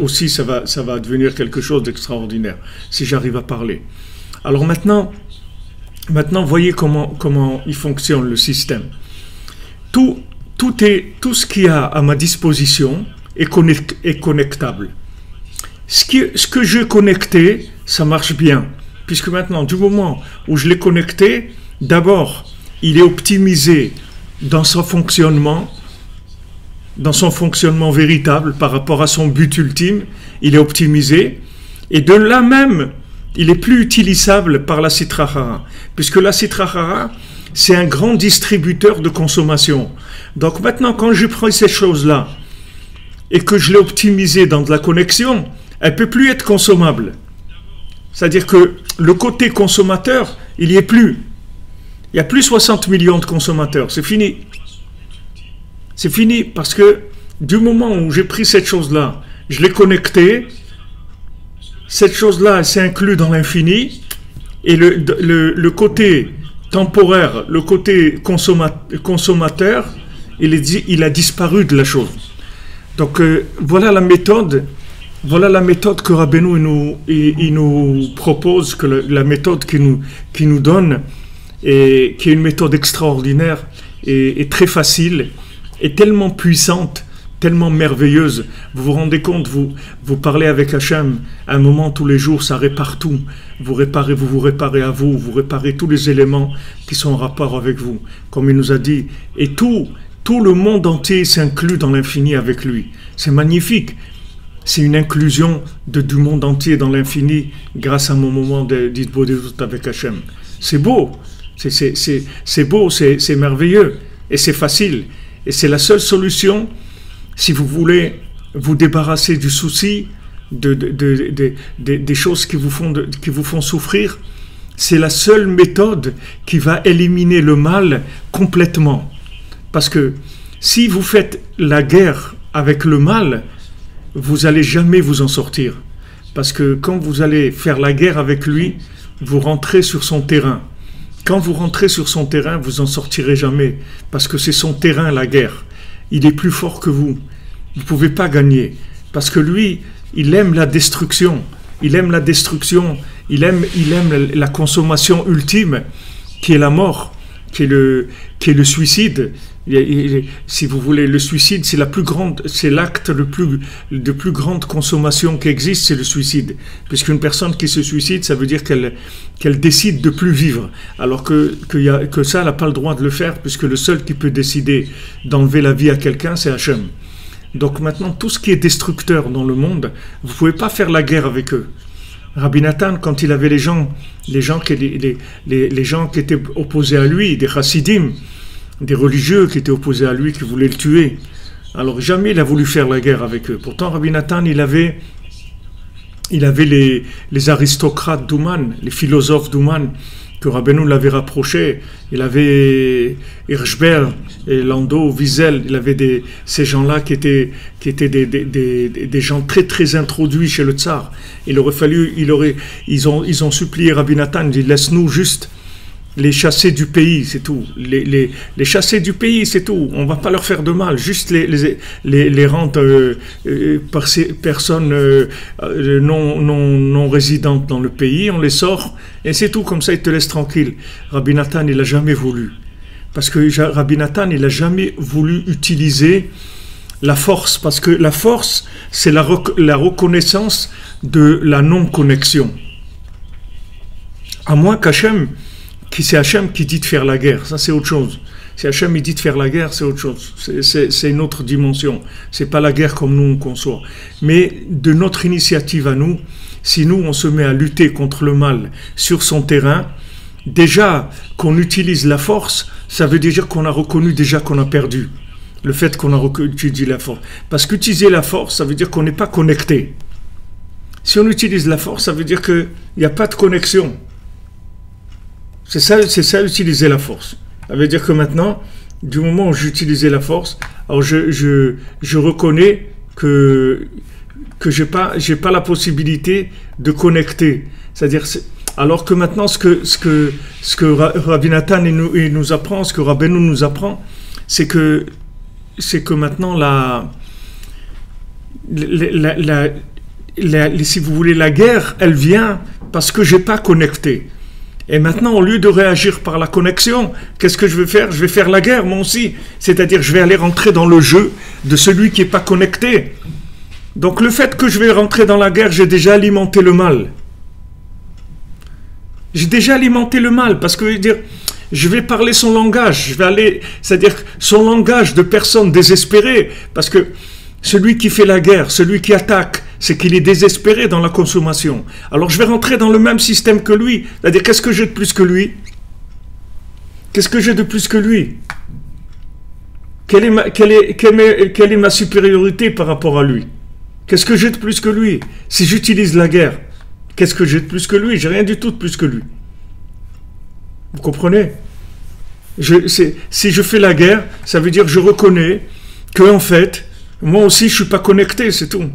va devenir quelque chose d'extraordinaire, si j'arrive à parler. Alors maintenant, voyez comment il fonctionne le système. Tout ce qu'il y a à ma disposition est connectable. Ce que j'ai connecté, ça marche bien. Puisque maintenant, du moment où je l'ai connecté, d'abord, il est optimisé dans son fonctionnement véritable par rapport à son but ultime, il est optimisé. Et de là même, il est plus utilisable par la Sitra Achara, puisque la Sitra Achara, c'est un grand distributeur de consommation. Donc maintenant, quand je prends ces choses-là et que je l'ai optimisé dans de la connexion, elle ne peut plus être consommable. C'est-à-dire que le côté consommateur, il n'y est plus. Il n'y a plus 60 millions de consommateurs, c'est fini. C'est fini parce que du moment où j'ai pris cette chose-là, je l'ai connectée, cette chose-là, elle s'est inclue dans l'infini, et le côté temporaire, le côté consommateur, il a disparu de la chose. Donc voilà la méthode que Rabbeinu il nous propose, que la méthode qu'il nous donne, et qui est une méthode extraordinaire et très facile, et tellement puissante, tellement merveilleuse. Vous vous rendez compte, vous parlez avec Hachem, un moment tous les jours, ça répare tout. Vous vous réparez à vous réparez tous les éléments qui sont en rapport avec vous, comme il nous a dit. Et tout le monde entier s'inclut dans l'infini avec lui. C'est magnifique. C'est une inclusion du monde entier dans l'infini grâce à mon moment d'Hitbo des doutes avec Hachem. C'est beau, c'est beau, c'est merveilleux et c'est facile. Et c'est la seule solution si vous voulez vous débarrasser du souci, des choses qui vous font souffrir. C'est la seule méthode qui va éliminer le mal complètement. Parce que si vous faites la guerre avec le mal, vous n'allez jamais vous en sortir. Parce que quand vous allez faire la guerre avec lui, vous rentrez sur son terrain. Quand vous rentrez sur son terrain, vous n'en sortirez jamais. Parce que c'est son terrain, la guerre. Il est plus fort que vous. Vous ne pouvez pas gagner. Parce que lui, il aime la destruction. Il aime la destruction. Il aime la consommation ultime, qui est la mort, qui est le suicide. Si vous voulez, le suicide, c'est l'acte de plus grande consommation qui existe, c'est le suicide. Puisqu'une personne qui se suicide, ça veut dire qu'elle décide de plus vivre. Alors que ça, elle n'a pas le droit de le faire, puisque le seul qui peut décider d'enlever la vie à quelqu'un, c'est Hachem. Donc maintenant, tout ce qui est destructeur dans le monde, vous ne pouvez pas faire la guerre avec eux. Rabbi Nathan, quand il avait les gens qui étaient opposés à lui, des chassidim, des religieux qui étaient opposés à lui, qui voulaient le tuer. Alors jamais il a voulu faire la guerre avec eux. Pourtant, Rabbi Nathan, il avait les aristocrates d'Ouman, les philosophes d'Ouman, que Rabbeinu l'avait rapproché. Il avait Hirschberg, et Landau, Wiesel, il avait ces gens-là qui étaient des gens très très introduits chez le tsar. Ils ont supplié Rabbi Nathan, ils dit laisse-nous juste les chasser du pays, c'est tout. Les chasser du pays, c'est tout. On ne va pas leur faire de mal, juste les rendre par ces personnes non résidentes dans le pays, on les sort, et c'est tout, comme ça ils te laissent tranquille. Rabbi Nathan, il n'a jamais voulu. Parce que Rabbi Nathan, il n'a jamais voulu utiliser la force, parce que la force, c'est la reconnaissance de la non-connexion. À moins qu'Hachem, c'est Hachem qui dit de faire la guerre, ça c'est autre chose. Si Hachem il dit de faire la guerre, c'est autre chose. C'est une autre dimension. C'est pas la guerre comme nous on conçoit. Mais de notre initiative à nous, si nous on se met à lutter contre le mal sur son terrain, déjà qu'on utilise la force, ça veut dire qu'on a reconnu déjà qu'on a perdu. Le fait qu'on a utilisé la force. Parce qu'utiliser la force, ça veut dire qu'on n'est pas connecté. Si on utilise la force, ça veut dire qu'il n'y a pas de connexion. C'est ça, utiliser la force. Ça veut dire que maintenant, du moment où j'utilisais la force, alors je reconnais que j'ai pas la possibilité de connecter. C'est-à-dire, alors que maintenant, ce que Rabbi Nathan nous apprend, ce que Rabbeinu nous apprend, c'est que maintenant si vous voulez, la guerre, elle vient parce que j'ai pas connecté. Et maintenant, au lieu de réagir par la connexion, qu'est-ce que je vais faire? Je vais faire la guerre, moi aussi. C'est-à-dire, je vais aller rentrer dans le jeu de celui qui n'est pas connecté. Donc, le fait que je vais rentrer dans la guerre, j'ai déjà alimenté le mal. J'ai déjà alimenté le mal, parce que je vais parler son langage. C'est-à-dire, son langage de personne désespérée. Parce que celui qui fait la guerre, celui qui attaque, c'est qu'il est désespéré dans la consommation. Alors je vais rentrer dans le même système que lui. C'est-à-dire, qu'est-ce que j'ai de plus que lui? Qu'est-ce que j'ai de plus que lui? Quelle est ma supériorité par rapport à lui? Qu'est-ce que j'ai de plus que lui? Si j'utilise la guerre, qu'est-ce que j'ai de plus que lui? J'ai rien du tout de plus que lui. Vous comprenez? Si je fais la guerre, ça veut dire que je reconnais que, en fait, moi aussi je ne suis pas connecté, c'est tout.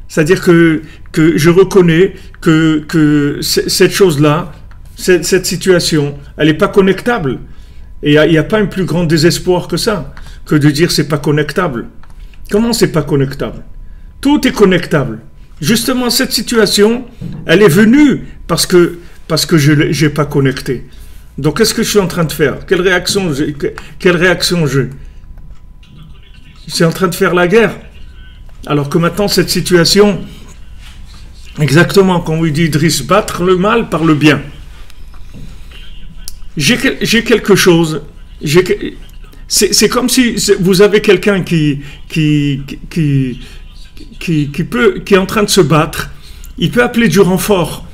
C'est-à-dire que je reconnais que cette chose-là, cette situation, elle n'est pas connectable. Et il n'y a pas un plus grand désespoir que ça, que de dire c'est pas connectable. Comment c'est pas connectable? Tout est connectable. Justement, cette situation, elle est venue parce que je n'ai pas connecté. Donc, qu'est-ce que je suis en train de faire? Quelle réaction j'ai? Je suis en train de faire la guerre. Alors que maintenant, cette situation, exactement comme il dit Idriss, battre le mal par le bien. J'ai quelque chose, c'est comme si vous avez quelqu'un qui est en train de se battre, il peut appeler du renfort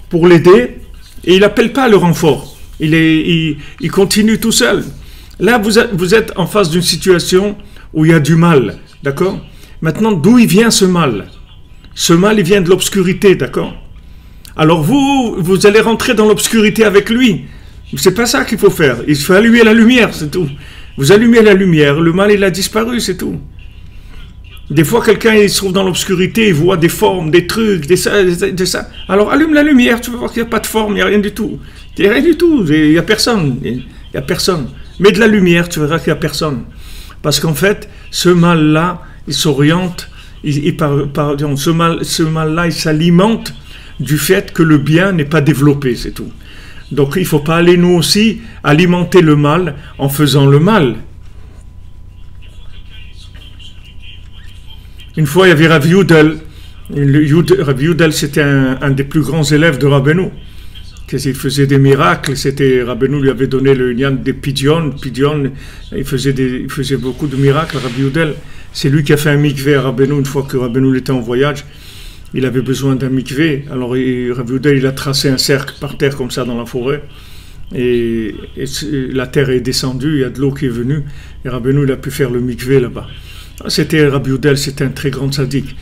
pour l'aider, et il n'appelle pas le renfort, il continue tout seul. Là, vous êtes en face d'une situation où il y a du mal, d'accord? Maintenant, d'où il vient ce mal? Ce mal, il vient de l'obscurité, d'accord? Alors vous allez rentrer dans l'obscurité avec lui. C'est pas ça qu'il faut faire. Il faut allumer la lumière, c'est tout. Vous allumez la lumière, le mal, il a disparu, c'est tout. Des fois, quelqu'un, il se trouve dans l'obscurité, il voit des formes, des trucs, des ça. Alors, allume la lumière, tu vas voir qu'il n'y a pas de forme, il n'y a rien du tout. Il n'y a rien du tout, il n'y a personne. Il n'y a personne. Mets de la lumière, tu verras qu'il n'y a personne. Parce qu'en fait, ce mal-là, il s'oriente, ce mal-là, il s'alimente du fait que le bien n'est pas développé, c'est tout. Donc il ne faut pas aller nous aussi alimenter le mal en faisant le mal. Une fois, il y avait Rav Yudel. Rav Yudel, c'était un des plus grands élèves de Rabbeinu. Il faisait des miracles. Rabbeinu lui avait donné le lien des Pidyon. Il faisait beaucoup de miracles, Rav Yudel. C'est lui qui a fait un mikvé à Rabbeinu une fois que Rabbeinu était en voyage. Il avait besoin d'un mikvé. Alors Rav Yudel, il a tracé un cercle par terre comme ça dans la forêt. la terre est descendue, il y a de l'eau qui est venue, et Rabbeinu il a pu faire le mikvé là-bas. C'était Rabbi Udel, c'était un très grand sadique.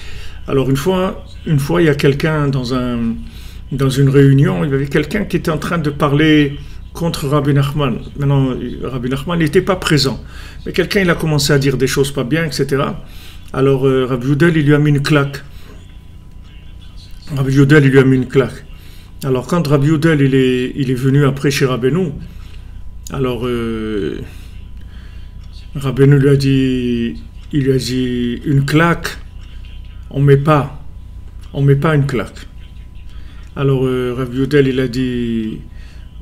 Alors une fois, il y a quelqu'un dans une réunion, il y avait quelqu'un qui était en train de parler contre Rabbi Nachman. Maintenant, Rabbi Nachman n'était pas présent, mais quelqu'un il a commencé à dire des choses pas bien, etc. Alors Rabbi Udel il lui a mis une claque. Rabbi Udel il lui a mis une claque. Alors quand Rabbi Udel il est venu après chez Rabbeinu, alors Rabbeinu lui a dit, une claque, on met pas une claque. Alors Rabbi Udel il a dit,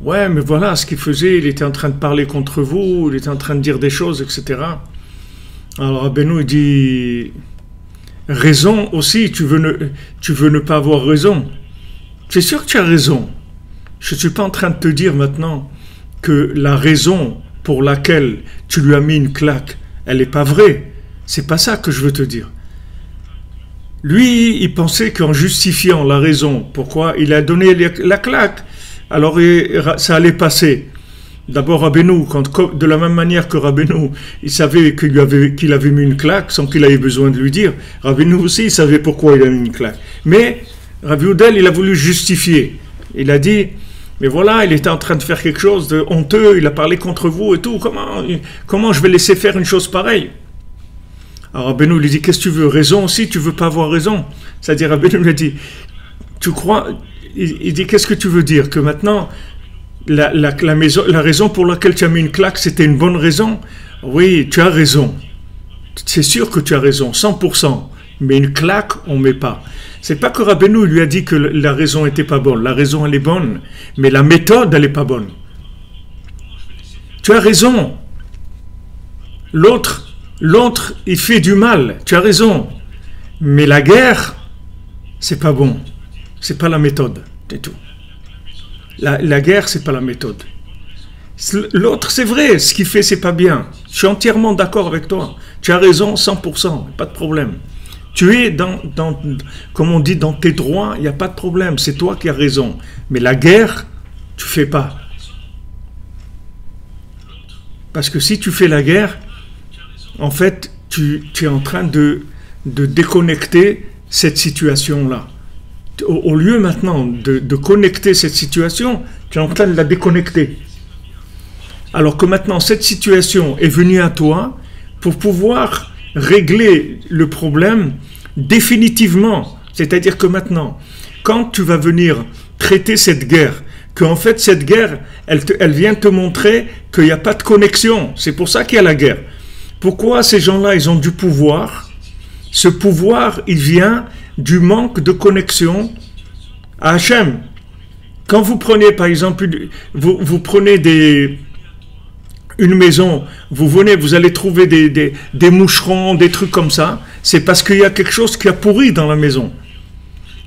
ouais mais voilà ce qu'il faisait, il était en train de parler contre vous, il était en train de dire des choses, etc. Alors Rabbeinu il dit, raison aussi, tu veux ne pas avoir raison. C'est sûr que tu as raison. Je ne suis pas en train de te dire maintenant que la raison pour laquelle tu lui as mis une claque, elle n'est pas vraie. C'est pas ça que je veux te dire. Lui, il pensait qu'en justifiant la raison, pourquoi il a donné la claque, alors ça allait passer. D'abord Rabbeinu, de la même manière que Rabbeinu, il savait qu'il avait mis une claque sans qu'il ait besoin de lui dire. Rabbeinu aussi, il savait pourquoi il a mis une claque. Mais Rabbi Udel, il a voulu justifier. Il a dit, mais voilà, il était en train de faire quelque chose de honteux, il a parlé contre vous et tout. Comment je vais laisser faire une chose pareille? Alors Rabbeinu lui dit, qu'est-ce que tu veux? Raison aussi, tu veux pas avoir raison? C'est-à-dire, Rabbeinu lui a dit, tu crois? Il dit, qu'est-ce que tu veux dire? Que maintenant, la raison pour laquelle tu as mis une claque, c'était une bonne raison? Oui, tu as raison. C'est sûr que tu as raison, 100%. Mais une claque, on ne met pas. C'est pas que Rabbeinu lui a dit que la raison n'était pas bonne. La raison, elle est bonne. Mais la méthode, elle n'est pas bonne. Tu as raison. L'autre, il fait du mal. Tu as raison. Mais la guerre, c'est pas bon. C'est pas la méthode. C'est tout. La guerre, c'est pas la méthode. L'autre, c'est vrai. Ce qu'il fait, c'est pas bien. Je suis entièrement d'accord avec toi. Tu as raison, 100%. Pas de problème. Tu es comme on dit, dans tes droits, il n'y a pas de problème, c'est toi qui as raison. Mais la guerre, tu ne fais pas. Parce que si tu fais la guerre, en fait, tu es en train de déconnecter cette situation-là. Au lieu maintenant de connecter cette situation, tu es en train de la déconnecter. Alors que maintenant, cette situation est venue à toi pour pouvoir régler le problème définitivement. C'est-à-dire que maintenant, quand tu vas venir traiter cette guerre, qu'en fait cette guerre, elle vient te montrer qu'il n'y a pas de connexion. C'est pour ça qu'il y a la guerre. Pourquoi ces gens-là, ils ont du pouvoir? Ce pouvoir, il vient du manque de connexion à Hachem. Quand vous prenez, par exemple, vous prenez une maison, vous allez trouver des moucherons, des trucs comme ça, c'est parce qu'il y a quelque chose qui a pourri dans la maison.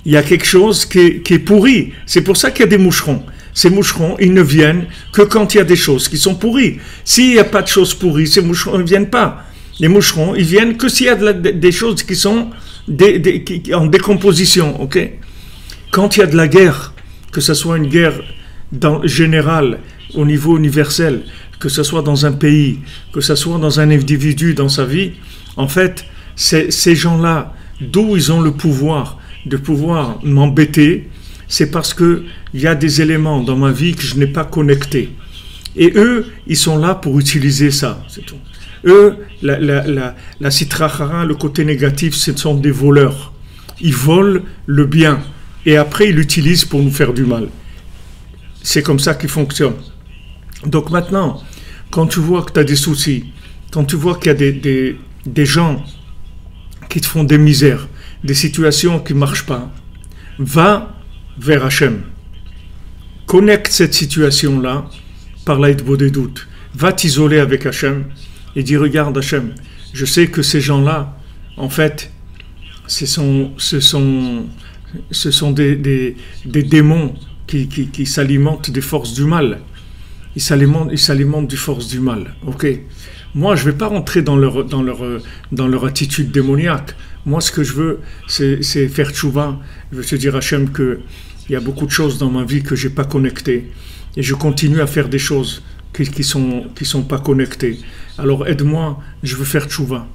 Il y a quelque chose qui est pourri. C'est pour ça qu'il y a des moucherons. Ces moucherons, ils ne viennent que quand il y a des choses qui sont pourries. S'il n'y a pas de choses pourries, ces moucherons ne viennent pas. Les moucherons, ils viennent que s'il y a des choses qui sont en décomposition. Ok? Quand il y a de la guerre, que ce soit une guerre générale, au niveau universel, que ce soit dans un pays, que ce soit dans un individu, dans sa vie, en fait, ces gens-là, d'où ils ont le pouvoir de pouvoir m'embêter, c'est parce qu'il y a des éléments dans ma vie que je n'ai pas connectés. Et eux, ils sont là pour utiliser ça, c'est tout. Eux, la sitra achara, le côté négatif, ce sont des voleurs. Ils volent le bien et après ils l'utilisent pour nous faire du mal. C'est comme ça qu'ils fonctionnent. Donc maintenant, quand tu vois que tu as des soucis, quand tu vois qu'il y a des gens qui te font des misères, des situations qui ne marchent pas, va vers Hachem. Connecte cette situation-là par l'aïdbo des doutes. Va t'isoler avec Hachem et dis, regarde Hachem, je sais que ces gens-là, en fait, ce sont des démons qui s'alimentent des forces du mal. Ils s'alimentent des forces du mal. Ok. Moi, je ne vais pas rentrer dans leur attitude démoniaque. Moi, ce que je veux, c'est faire tchouva. Je veux te dire, Hachem, qu'il y a beaucoup de choses dans ma vie que je n'ai pas connectées. et je continue à faire des choses qui sont pas connectées. Alors aide-moi, je veux faire tchouva.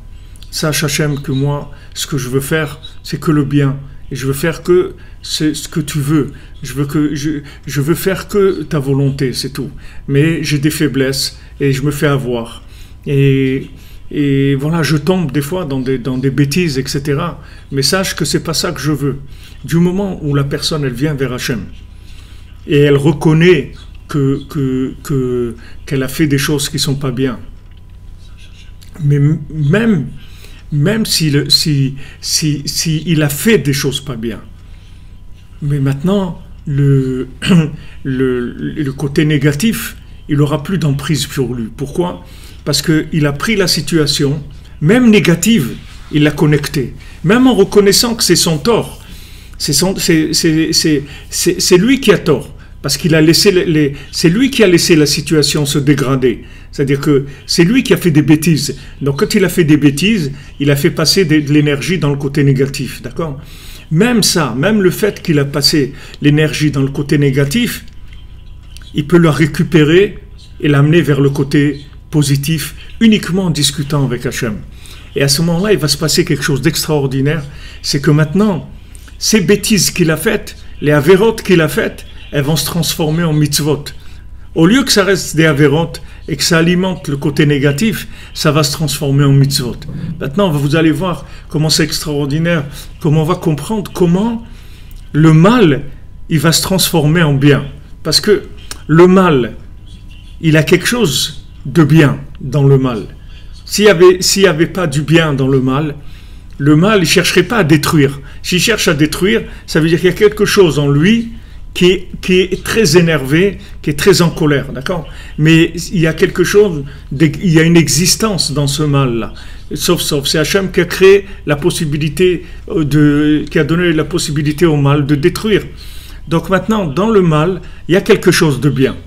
Sache Hachem que moi, ce que je veux faire, c'est que le bien. Et je veux faire que c'est ce que tu veux. Je veux faire que ta volonté, c'est tout. Mais j'ai des faiblesses et je me fais avoir. Et voilà, je tombe des fois dans des bêtises, etc. Mais sache que c'est pas ça que je veux. Du moment où la personne, elle vient vers Hachem et elle reconnaît qu'elle a fait des choses qui sont pas bien. Mais même s'il a fait des choses pas bien. Mais maintenant, le côté négatif, il n'aura plus d'emprise sur lui. Pourquoi? Parce qu'il a pris la situation, même négative, il l'a connectée. Même en reconnaissant que c'est son tort. C'est lui qui a tort. Parce qu'il a laissé c'est lui qui a laissé la situation se dégrader. C'est-à-dire que c'est lui qui a fait des bêtises. Donc quand il a fait des bêtises, il a fait passer de l'énergie dans le côté négatif. D'accord? Même ça, même le fait qu'il a passé l'énergie dans le côté négatif, il peut la récupérer et l'amener vers le côté positif uniquement en discutant avec Hachem. Et à ce moment-là, il va se passer quelque chose d'extraordinaire. C'est que maintenant, ces bêtises qu'il a faites, les avérotes qu'il a faites, elles vont se transformer en mitzvot. Au lieu que ça reste des avérotes et que ça alimente le côté négatif, ça va se transformer en mitzvot. Maintenant, vous allez voir comment c'est extraordinaire, comment on va comprendre comment le mal, il va se transformer en bien. Parce que le mal, il a quelque chose de bien dans le mal. S'il y avait pas du bien dans le mal, il ne chercherait pas à détruire. S'il cherche à détruire, ça veut dire qu'il y a quelque chose en lui qui est très énervé, qui est très en colère, d'accord? Mais il y a quelque chose, il y a une existence dans ce mal-là. Sauf, c'est Hachem qui a créé la possibilité qui a donné la possibilité au mal de détruire. Donc maintenant, dans le mal, il y a quelque chose de bien.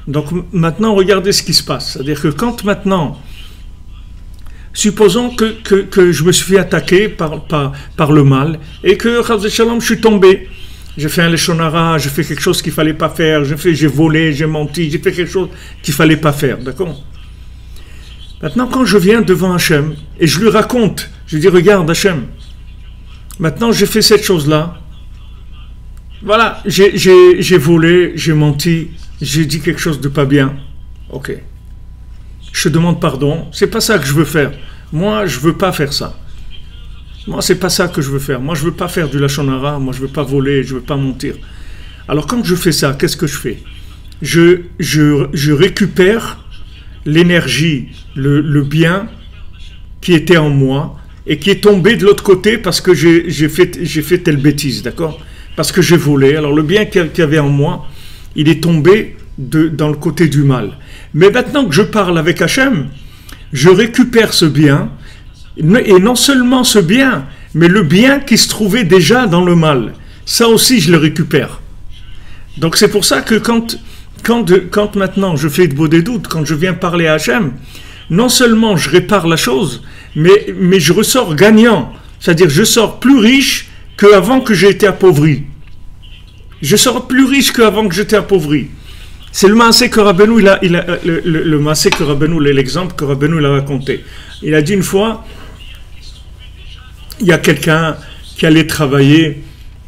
Donc maintenant, regardez ce qui se passe. C'est-à-dire que quand maintenant, supposons que je me suis fait attaquer par le mal et que, Chas Shalom, je suis tombé. J'ai fait un leshon hara, j'ai fait quelque chose qu'il ne fallait pas faire, j'ai volé, j'ai menti, j'ai fait quelque chose qu'il ne fallait pas faire, d'accord? Maintenant, quand je viens devant Hachem, et je lui raconte, je dis, regarde Hachem, maintenant j'ai fait cette chose-là, voilà, j'ai volé, j'ai menti, j'ai dit quelque chose de pas bien, ok. Je te demande pardon, c'est pas ça que je veux faire, moi je veux pas faire ça. Moi, c'est pas ça que je veux faire. Moi, je veux pas faire du lashon hara. Moi, je veux pas voler. Je veux pas mentir. Alors, quand je fais ça, qu'est-ce que je fais? Je récupère l'énergie, le bien qui était en moi et qui est tombé de l'autre côté parce que j'ai fait telle bêtise, d'accord? Parce que j'ai volé. Alors, le bien qu'il y avait en moi, il est tombé dans le côté du mal. Mais maintenant que je parle avec Hachem, je récupère ce bien. Et non seulement ce bien, mais le bien qui se trouvait déjà dans le mal. Ça aussi, je le récupère. Donc c'est pour ça que quand maintenant je fais de beaux des doutes, quand je viens parler à Hachem, non seulement je répare la chose, mais je ressors gagnant. C'est-à-dire je sors plus riche qu'avant que j'ai été appauvri. Je sors plus riche qu'avant que j'étais appauvri. C'est le maaseh que Rabbeinu, le maaseh que Rabbeinu, l'exemple que Rabbeinu a raconté. Il a dit une fois, il y a quelqu'un qui allait travailler.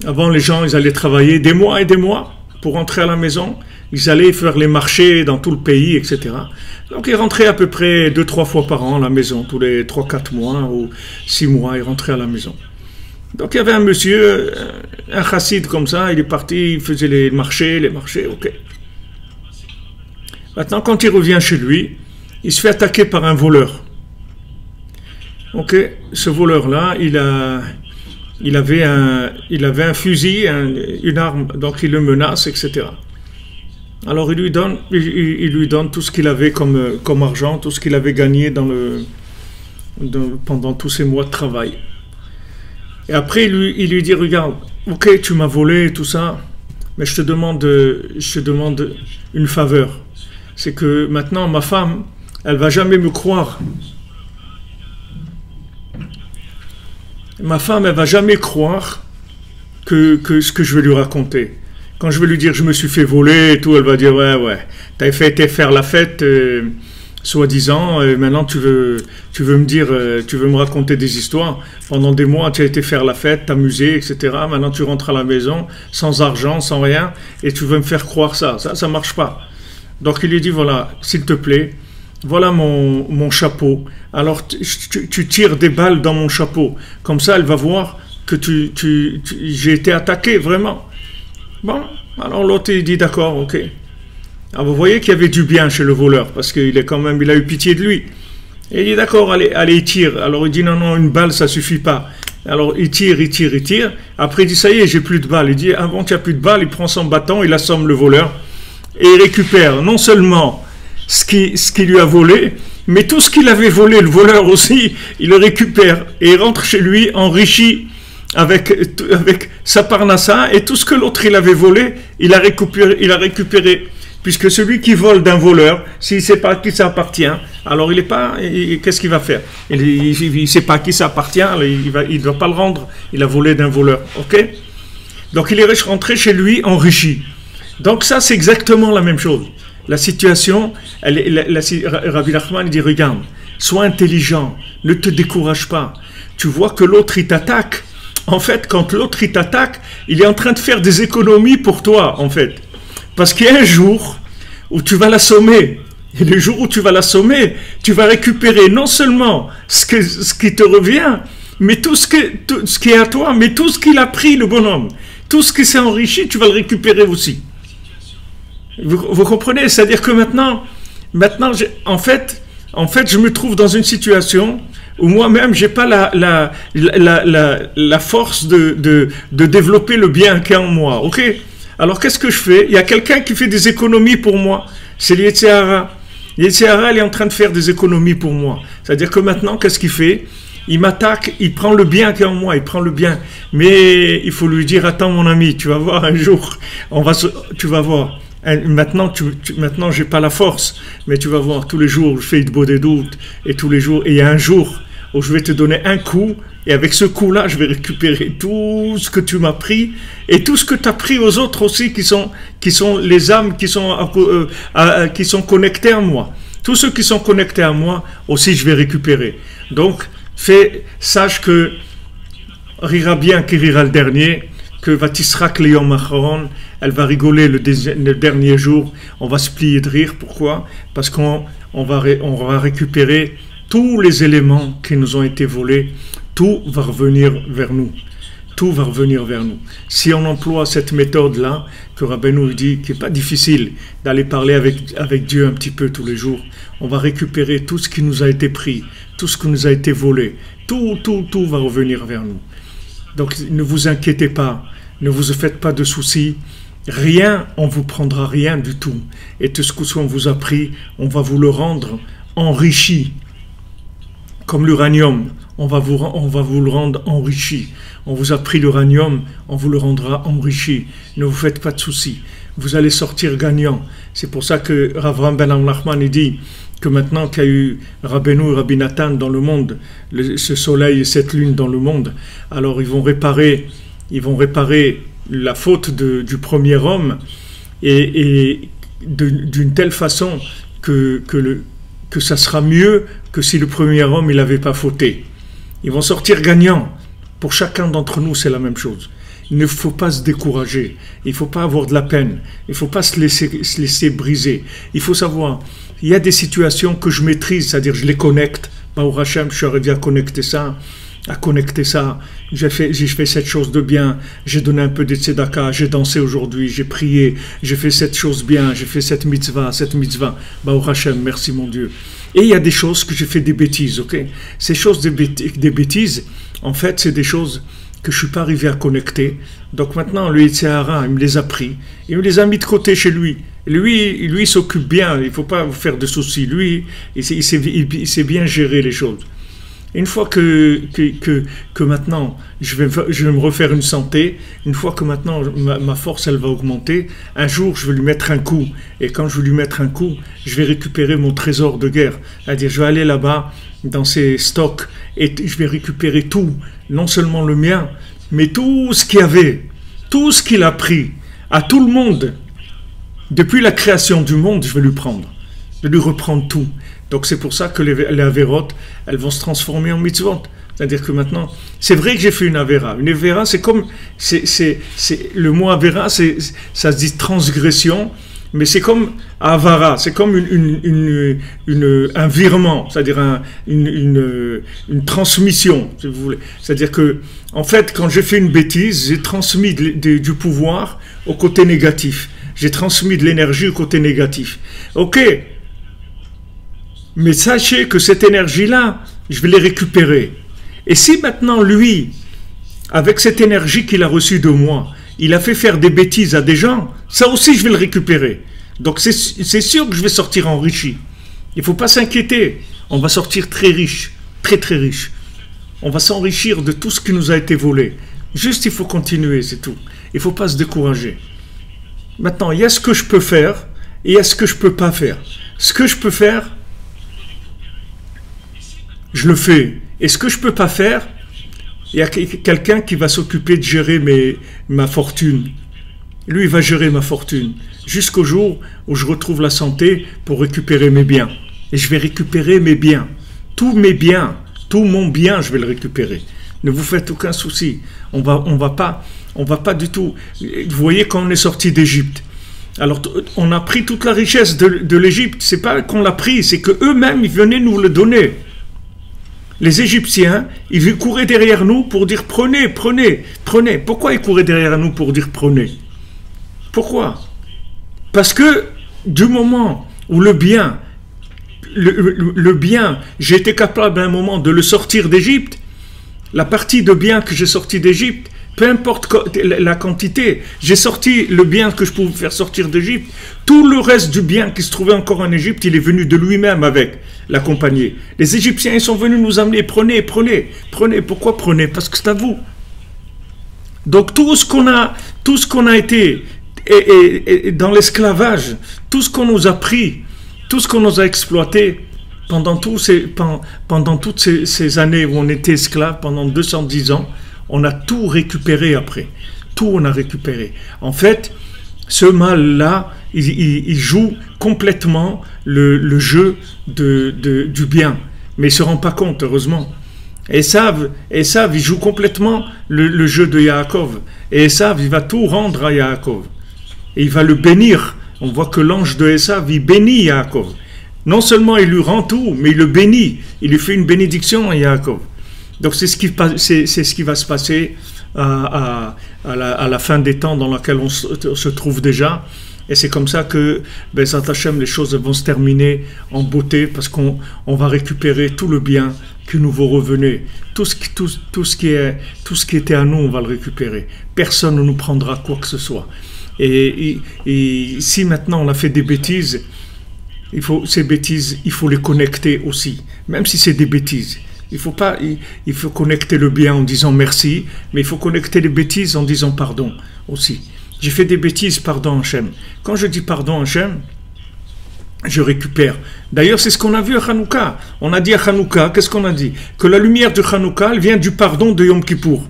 Avant, les gens, ils allaient travailler des mois et des mois pour rentrer à la maison. Ils allaient faire les marchés dans tout le pays, etc. Donc, ils rentraient à peu près 2-3 fois par an à la maison. Tous les 3-4 mois ou 6 mois, ils rentraient à la maison. Donc, il y avait un monsieur, un chassid comme ça. Il est parti, il faisait les marchés, ok. Maintenant, quand il revient chez lui, il se fait attaquer par un voleur. Ok, ce voleur-là, il avait un fusil, une arme, donc il le menace, etc. Alors il lui donne tout ce qu'il avait comme argent, tout ce qu'il avait gagné pendant tous ces mois de travail. Et après il lui dit, regarde, ok, tu m'as volé tout ça, mais je te demande une faveur. C'est que maintenant ma femme, elle va jamais me croire. Ma femme, elle va jamais croire que ce que je vais lui raconter. Quand je vais lui dire je me suis fait voler et tout, elle va dire ouais, t'as été faire la fête, soi-disant, et maintenant tu veux me dire, tu veux me raconter des histoires. Pendant des mois, tu as été faire la fête, t'amuser, etc. Maintenant tu rentres à la maison, sans argent, sans rien, et tu veux me faire croire ça. Ça marche pas. Donc il lui dit voilà, s'il te plaît, voilà mon chapeau. Alors tu tires des balles dans mon chapeau. Comme ça, elle va voir que j'ai été attaqué, vraiment. Bon, alors l'autre il dit d'accord, ok. Alors vous voyez qu'il y avait du bien chez le voleur, parce qu'il il a eu pitié de lui. Et il dit d'accord, allez, il tire. Alors il dit non, une balle ça suffit pas. Alors il tire. Après il dit ça y est, j'ai plus de balles. Il dit avant qu'il n'y a plus de balles, il prend son bâton, il assomme le voleur et il récupère non seulement ce qui lui a volé, mais tout ce qu'il avait volé, le voleur aussi, il le récupère et il rentre chez lui enrichi avec sa parnassa, et tout ce que l'autre il avait volé, il a récupéré. Puisque celui qui vole d'un voleur, s'il ne sait pas à qui ça appartient, alors qu'est-ce qu'il va faire? Il ne sait pas à qui ça appartient, il ne doit pas le rendre, il a volé d'un voleur. Ok? Donc il est rentré chez lui enrichi. Donc ça c'est exactement la même chose. La situation, Rabbi Nachman il dit regarde, sois intelligent, ne te décourage pas. Tu vois que l'autre il t'attaque. En fait, quand l'autre il t'attaque, il est en train de faire des économies pour toi, en fait. Parce qu'il y a un jour où tu vas l'assommer. Et le jour où tu vas l'assommer, tu vas récupérer non seulement ce qui te revient, mais tout ce qui est à toi, mais tout ce qu'il a pris, le bonhomme. Tout ce qui s'est enrichi, tu vas le récupérer aussi. Vous comprenez? C'est-à-dire que maintenant en fait, je me trouve dans une situation où moi-même, je n'ai pas la force de développer le bien qu'il y a en moi. Ok? Alors, qu'est-ce que je fais? Il y a quelqu'un qui fait des économies pour moi. C'est l'Yetzer-Hara. L'Yetzer-Hara, il est en train de faire des économies pour moi. C'est-à-dire que maintenant, qu'est-ce qu'il fait? Il m'attaque, il prend le bien qu'il y a en moi, il prend le bien. Mais il faut lui dire, attends mon ami, tu vas voir un jour, tu vas voir. Maintenant, maintenant, j'ai pas la force, mais tu vas voir, tous les jours, je fais de beaux des doutes, et tous les jours, et il y a un jour où je vais te donner un coup, et avec ce coup-là, je vais récupérer tout ce que tu m'as pris, et tout ce que tu as pris aux autres aussi, qui sont les âmes qui sont connectées à moi. Tous ceux qui sont connectés à moi, aussi, je vais récupérer. Donc, sache que rira bien qui rira le dernier, que Vatisrak Léon Macharon, elle va rigoler le dernier jour, on va se plier de rire. Pourquoi? Parce qu'on va récupérer tous les éléments qui nous ont été volés, tout va revenir vers nous. Tout va revenir vers nous. Si on emploie cette méthode-là, que Rabbeinu dit qu'il n'est pas difficile d'aller parler avec Dieu un petit peu tous les jours, on va récupérer tout ce qui nous a été pris, tout ce qui nous a été volé, tout va revenir vers nous. Donc ne vous inquiétez pas, ne vous faites pas de soucis, rien, on ne vous prendra rien du tout. Et tout ce qu'on vous a pris, on va vous le rendre enrichi. Comme l'uranium, on va vous le rendre enrichi. On vous a pris l'uranium, on vous le rendra enrichi. Ne vous faites pas de soucis. Vous allez sortir gagnant. C'est pour ça que Rav Ram Ben Nachman dit que maintenant qu'il y a eu Rabbeinu et Rabbi Nathan dans le monde, ce soleil et cette lune dans le monde, alors ils vont réparer la faute du premier homme et d'une telle façon que ça sera mieux que si le premier homme il n'avait pas fauté. Ils vont sortir gagnants. Pour chacun d'entre nous, c'est la même chose. Il ne faut pas se décourager. Il ne faut pas avoir de la peine. Il ne faut pas se laisser briser. Il faut savoir, il y a des situations que je maîtrise, c'est-à-dire je les connecte. Baruch Hashem, je suis arrivé à connecter ça. J'ai fait cette chose de bien, j'ai donné un peu de tzedaka, j'ai dansé aujourd'hui, j'ai prié, j'ai fait cette chose bien, j'ai fait cette mitzvah, Baruch Hashem, merci mon Dieu. Et il y a des choses que j'ai fait des bêtises, ok? Ces choses des bêtises, en fait, c'est des choses que je ne suis pas arrivé à connecter. Donc maintenant, le Yetzer-Hara, il me les a pris, il me les a mis de côté chez lui. Lui, il s'occupe bien, il ne faut pas vous faire de soucis. Lui, il sait bien gérer les choses. Une fois que maintenant je vais me refaire une santé, une fois que maintenant ma force elle va augmenter, un jour je vais lui mettre un coup, et quand je vais lui mettre un coup, je vais récupérer mon trésor de guerre, c'est-à-dire je vais aller là-bas dans ses stocks et je vais récupérer tout, non seulement le mien, mais tout ce qu'il y avait, tout ce qu'il a pris. À tout le monde, depuis la création du monde, je vais lui prendre. Je vais lui reprendre tout. Donc c'est pour ça que les avérotes, elles vont se transformer en mitzvot. C'est-à-dire que maintenant, c'est vrai que j'ai fait une avéra. Une avéra, c'est comme, le mot avéra, ça se dit transgression, mais c'est comme avara, c'est comme un virement, c'est-à-dire une transmission, si vous voulez. C'est-à-dire que, en fait, quand j'ai fait une bêtise, j'ai transmis du pouvoir au côté négatif. J'ai transmis de l'énergie au côté négatif. Ok, mais sachez que cette énergie-là, je vais les récupérer. Et si maintenant, lui, avec cette énergie qu'il a reçue de moi, il a fait faire des bêtises à des gens, ça aussi, je vais le récupérer. Donc, c'est sûr que je vais sortir enrichi. Il ne faut pas s'inquiéter. On va sortir très riche, très très riche. On va s'enrichir de tout ce qui nous a été volé. Juste, il faut continuer, c'est tout. Il ne faut pas se décourager. Maintenant, il y a ce que je peux faire et il y a ce que je ne peux pas faire. Ce que je peux faire, je le fais. Et ce que je ne peux pas faire, il y a quelqu'un qui va s'occuper de gérer ma fortune. Lui, il va gérer ma fortune. Jusqu'au jour où je retrouve la santé pour récupérer mes biens. Et je vais récupérer mes biens. Tous mes biens, tout mon bien, je vais le récupérer. Ne vous faites aucun souci. On va pas du tout. Vous voyez, quand on est sorti d'Égypte, alors on a pris toute la richesse de l'Égypte. C'est pas qu'on l'a pris, c'est que eux-mêmes ils venaient nous le donner. Les Égyptiens, ils couraient derrière nous pour dire prenez, prenez, prenez. Pourquoi ils couraient derrière nous pour dire prenez? Pourquoi? Parce que du moment où le bien, j'ai été capable à un moment de le sortir d'Égypte, la partie de bien que j'ai sorti d'Égypte, peu importe la quantité, j'ai sorti le bien que je pouvais faire sortir d'Égypte, tout le reste du bien qui se trouvait encore en Égypte, il est venu de lui-même avec l'accompagner. Les Égyptiens, ils sont venus nous amener, prenez, prenez, prenez. Pourquoi prenez? Parce que c'est à vous. Donc tout ce qu'on a été et dans l'esclavage, tout ce qu'on nous a pris, tout ce qu'on nous a exploité, pendant toutes ces années où on était esclaves, pendant 210 ans, on a tout récupéré après. Tout on a récupéré. En fait, ce mal-là, il joue complètement le jeu du bien. Mais il ne se rend pas compte, heureusement. Esav, il joue complètement le jeu de Yaakov. Et Esav, il va tout rendre à Yaakov. Et il va le bénir. On voit que l'ange de Esav, il bénit Yaakov. Non seulement il lui rend tout, mais il le bénit. Il lui fait une bénédiction à Yaakov. Donc c'est ce qui va se passer à la fin des temps dans laquelle on se trouve déjà. Et c'est comme ça que, Bezat Hashem, les choses vont se terminer en beauté, parce qu'on va récupérer tout le bien qui nous va revenir. Tout ce qui était à nous, on va le récupérer. Personne ne nous prendra quoi que ce soit. Et si maintenant on a fait des bêtises, ces bêtises, il faut les connecter aussi. Même si c'est des bêtises. Il faut connecter le bien en disant merci, mais il faut connecter les bêtises en disant pardon aussi. J'ai fait des bêtises, pardon Hachem. Quand je dis pardon Hachem, je récupère. D'ailleurs, c'est ce qu'on a vu à Hanouka. On a dit à Hanouka, qu'est-ce qu'on a dit? Que la lumière de Hanouka, elle vient du pardon de Yom Kippour.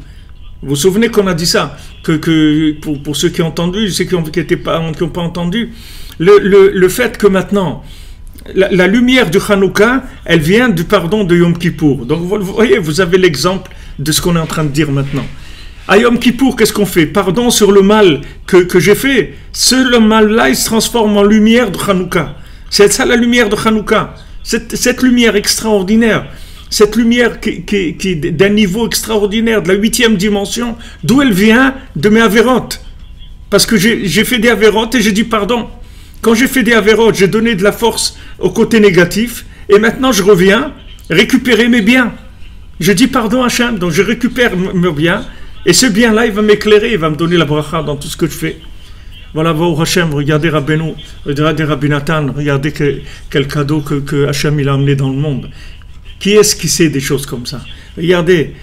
Vous vous souvenez qu'on a dit ça? Que pour ceux qui ont entendu, ceux qui n'ont pas entendu, le fait que maintenant, la lumière du Hanouka, elle vient du pardon de Yom Kippour. Donc vous voyez, vous avez l'exemple de ce qu'on est en train de dire maintenant. À Yom Kippour, qu'est-ce qu'on fait? Pardon sur le mal que j'ai fait. Ce mal-là, il se transforme en lumière de Hanouka. C'est ça la lumière de Hanouka. Cette lumière extraordinaire, cette lumière qui d'un niveau extraordinaire, de la 8e dimension, d'où elle vient? De mes avérotes. Parce que j'ai fait des avérotes et j'ai dit pardon. Quand j'ai fait des avérotes, j'ai donné de la force au côté négatif, et maintenant je reviens récupérer mes biens. Je dis pardon à Hachem, donc je récupère mes biens, et ce bien-là, il va m'éclairer, il va me donner la bracha dans tout ce que je fais. Voilà, va Hachem, regardez Rabbeinu, regardez Rabbi Nathan, regardez quel cadeau que Hachem il a amené dans le monde. Qui est-ce qui sait des choses comme ça? Regardez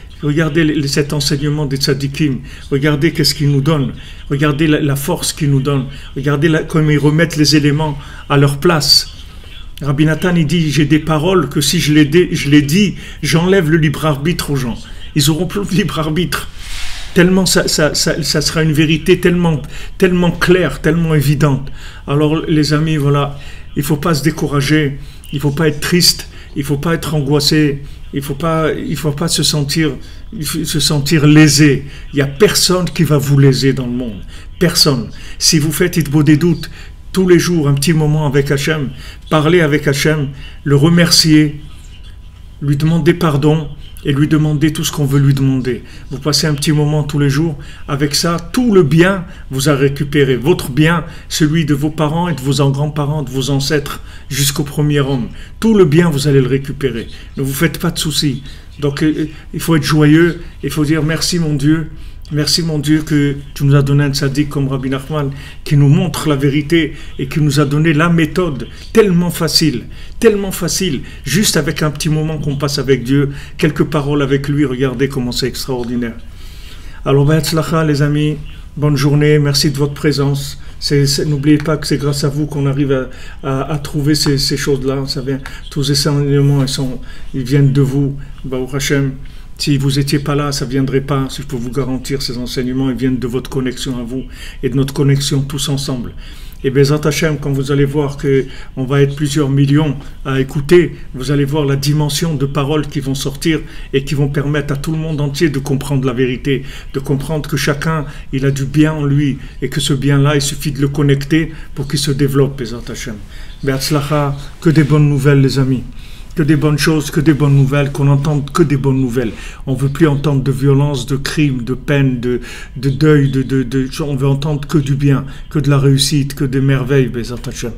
cet enseignement des tzadikim, regardez qu'est-ce qu'il nous donne, regardez la force qu'il nous donne, regardez comment ils remettent les éléments à leur place. Rabbi Nathan, il dit, j'ai des paroles que si je les dis, j'enlève le libre arbitre aux gens. Ils n'auront plus de libre arbitre. Tellement ça sera une vérité tellement claire, tellement évidente. Alors les amis, voilà, il ne faut pas se décourager, il ne faut pas être triste, il ne faut pas être angoissé, il faut pas se sentir lésé. Il n'y a personne qui va vous léser dans le monde. Personne. Si vous faites Hitbo des doutes, tous les jours, un petit moment avec Hachem, parlez avec Hachem, le remercier, lui demander pardon et lui demander tout ce qu'on veut lui demander. Vous passez un petit moment tous les jours, avec ça, tout le bien vous a récupéré. Votre bien, celui de vos parents et de vos grands-parents, de vos ancêtres, jusqu'au premier homme. Tout le bien, vous allez le récupérer. Ne vous faites pas de soucis. Donc, il faut être joyeux, il faut dire merci mon Dieu. Merci mon Dieu que tu nous as donné un tzaddik comme Rabbi Nachman qui nous montre la vérité et qui nous a donné la méthode tellement facile, juste avec un petit moment qu'on passe avec Dieu, quelques paroles avec lui, regardez comment c'est extraordinaire. Alors, Be'etzlacha les amis, bonne journée, merci de votre présence. N'oubliez pas que c'est grâce à vous qu'on arrive à trouver ces choses-là. Tous ces enseignements, ils viennent de vous, Baruch Hashem. Si vous n'étiez pas là, ça ne viendrait pas. Si je peux vous garantir, ces enseignements, ils viennent de votre connexion à vous et de notre connexion tous ensemble. Et Bezat Hashem, quand vous allez voir qu'on va être plusieurs millions à écouter, vous allez voir la dimension de paroles qui vont sortir et qui vont permettre à tout le monde entier de comprendre la vérité, de comprendre que chacun, il a du bien en lui et que ce bien-là, il suffit de le connecter pour qu'il se développe, Bezat Hashem. Be'atzlacha, que des bonnes nouvelles, les amis. Que des bonnes choses, que des bonnes nouvelles, qu'on n'entende que des bonnes nouvelles. On ne veut plus entendre de violence, de crimes, de peine, de deuil, on veut entendre que du bien, que de la réussite, que des merveilles, Bezat Hashem.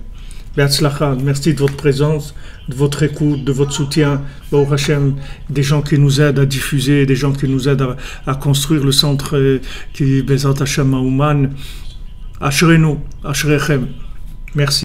Be'atzlacha, merci de votre présence, de votre écoute, de votre soutien, Baruch Hashem, des gens qui nous aident à diffuser, des gens qui nous aident à construire le centre qui Bezat Hashem à Ouman. Ashrenu, Ashrechem. Merci.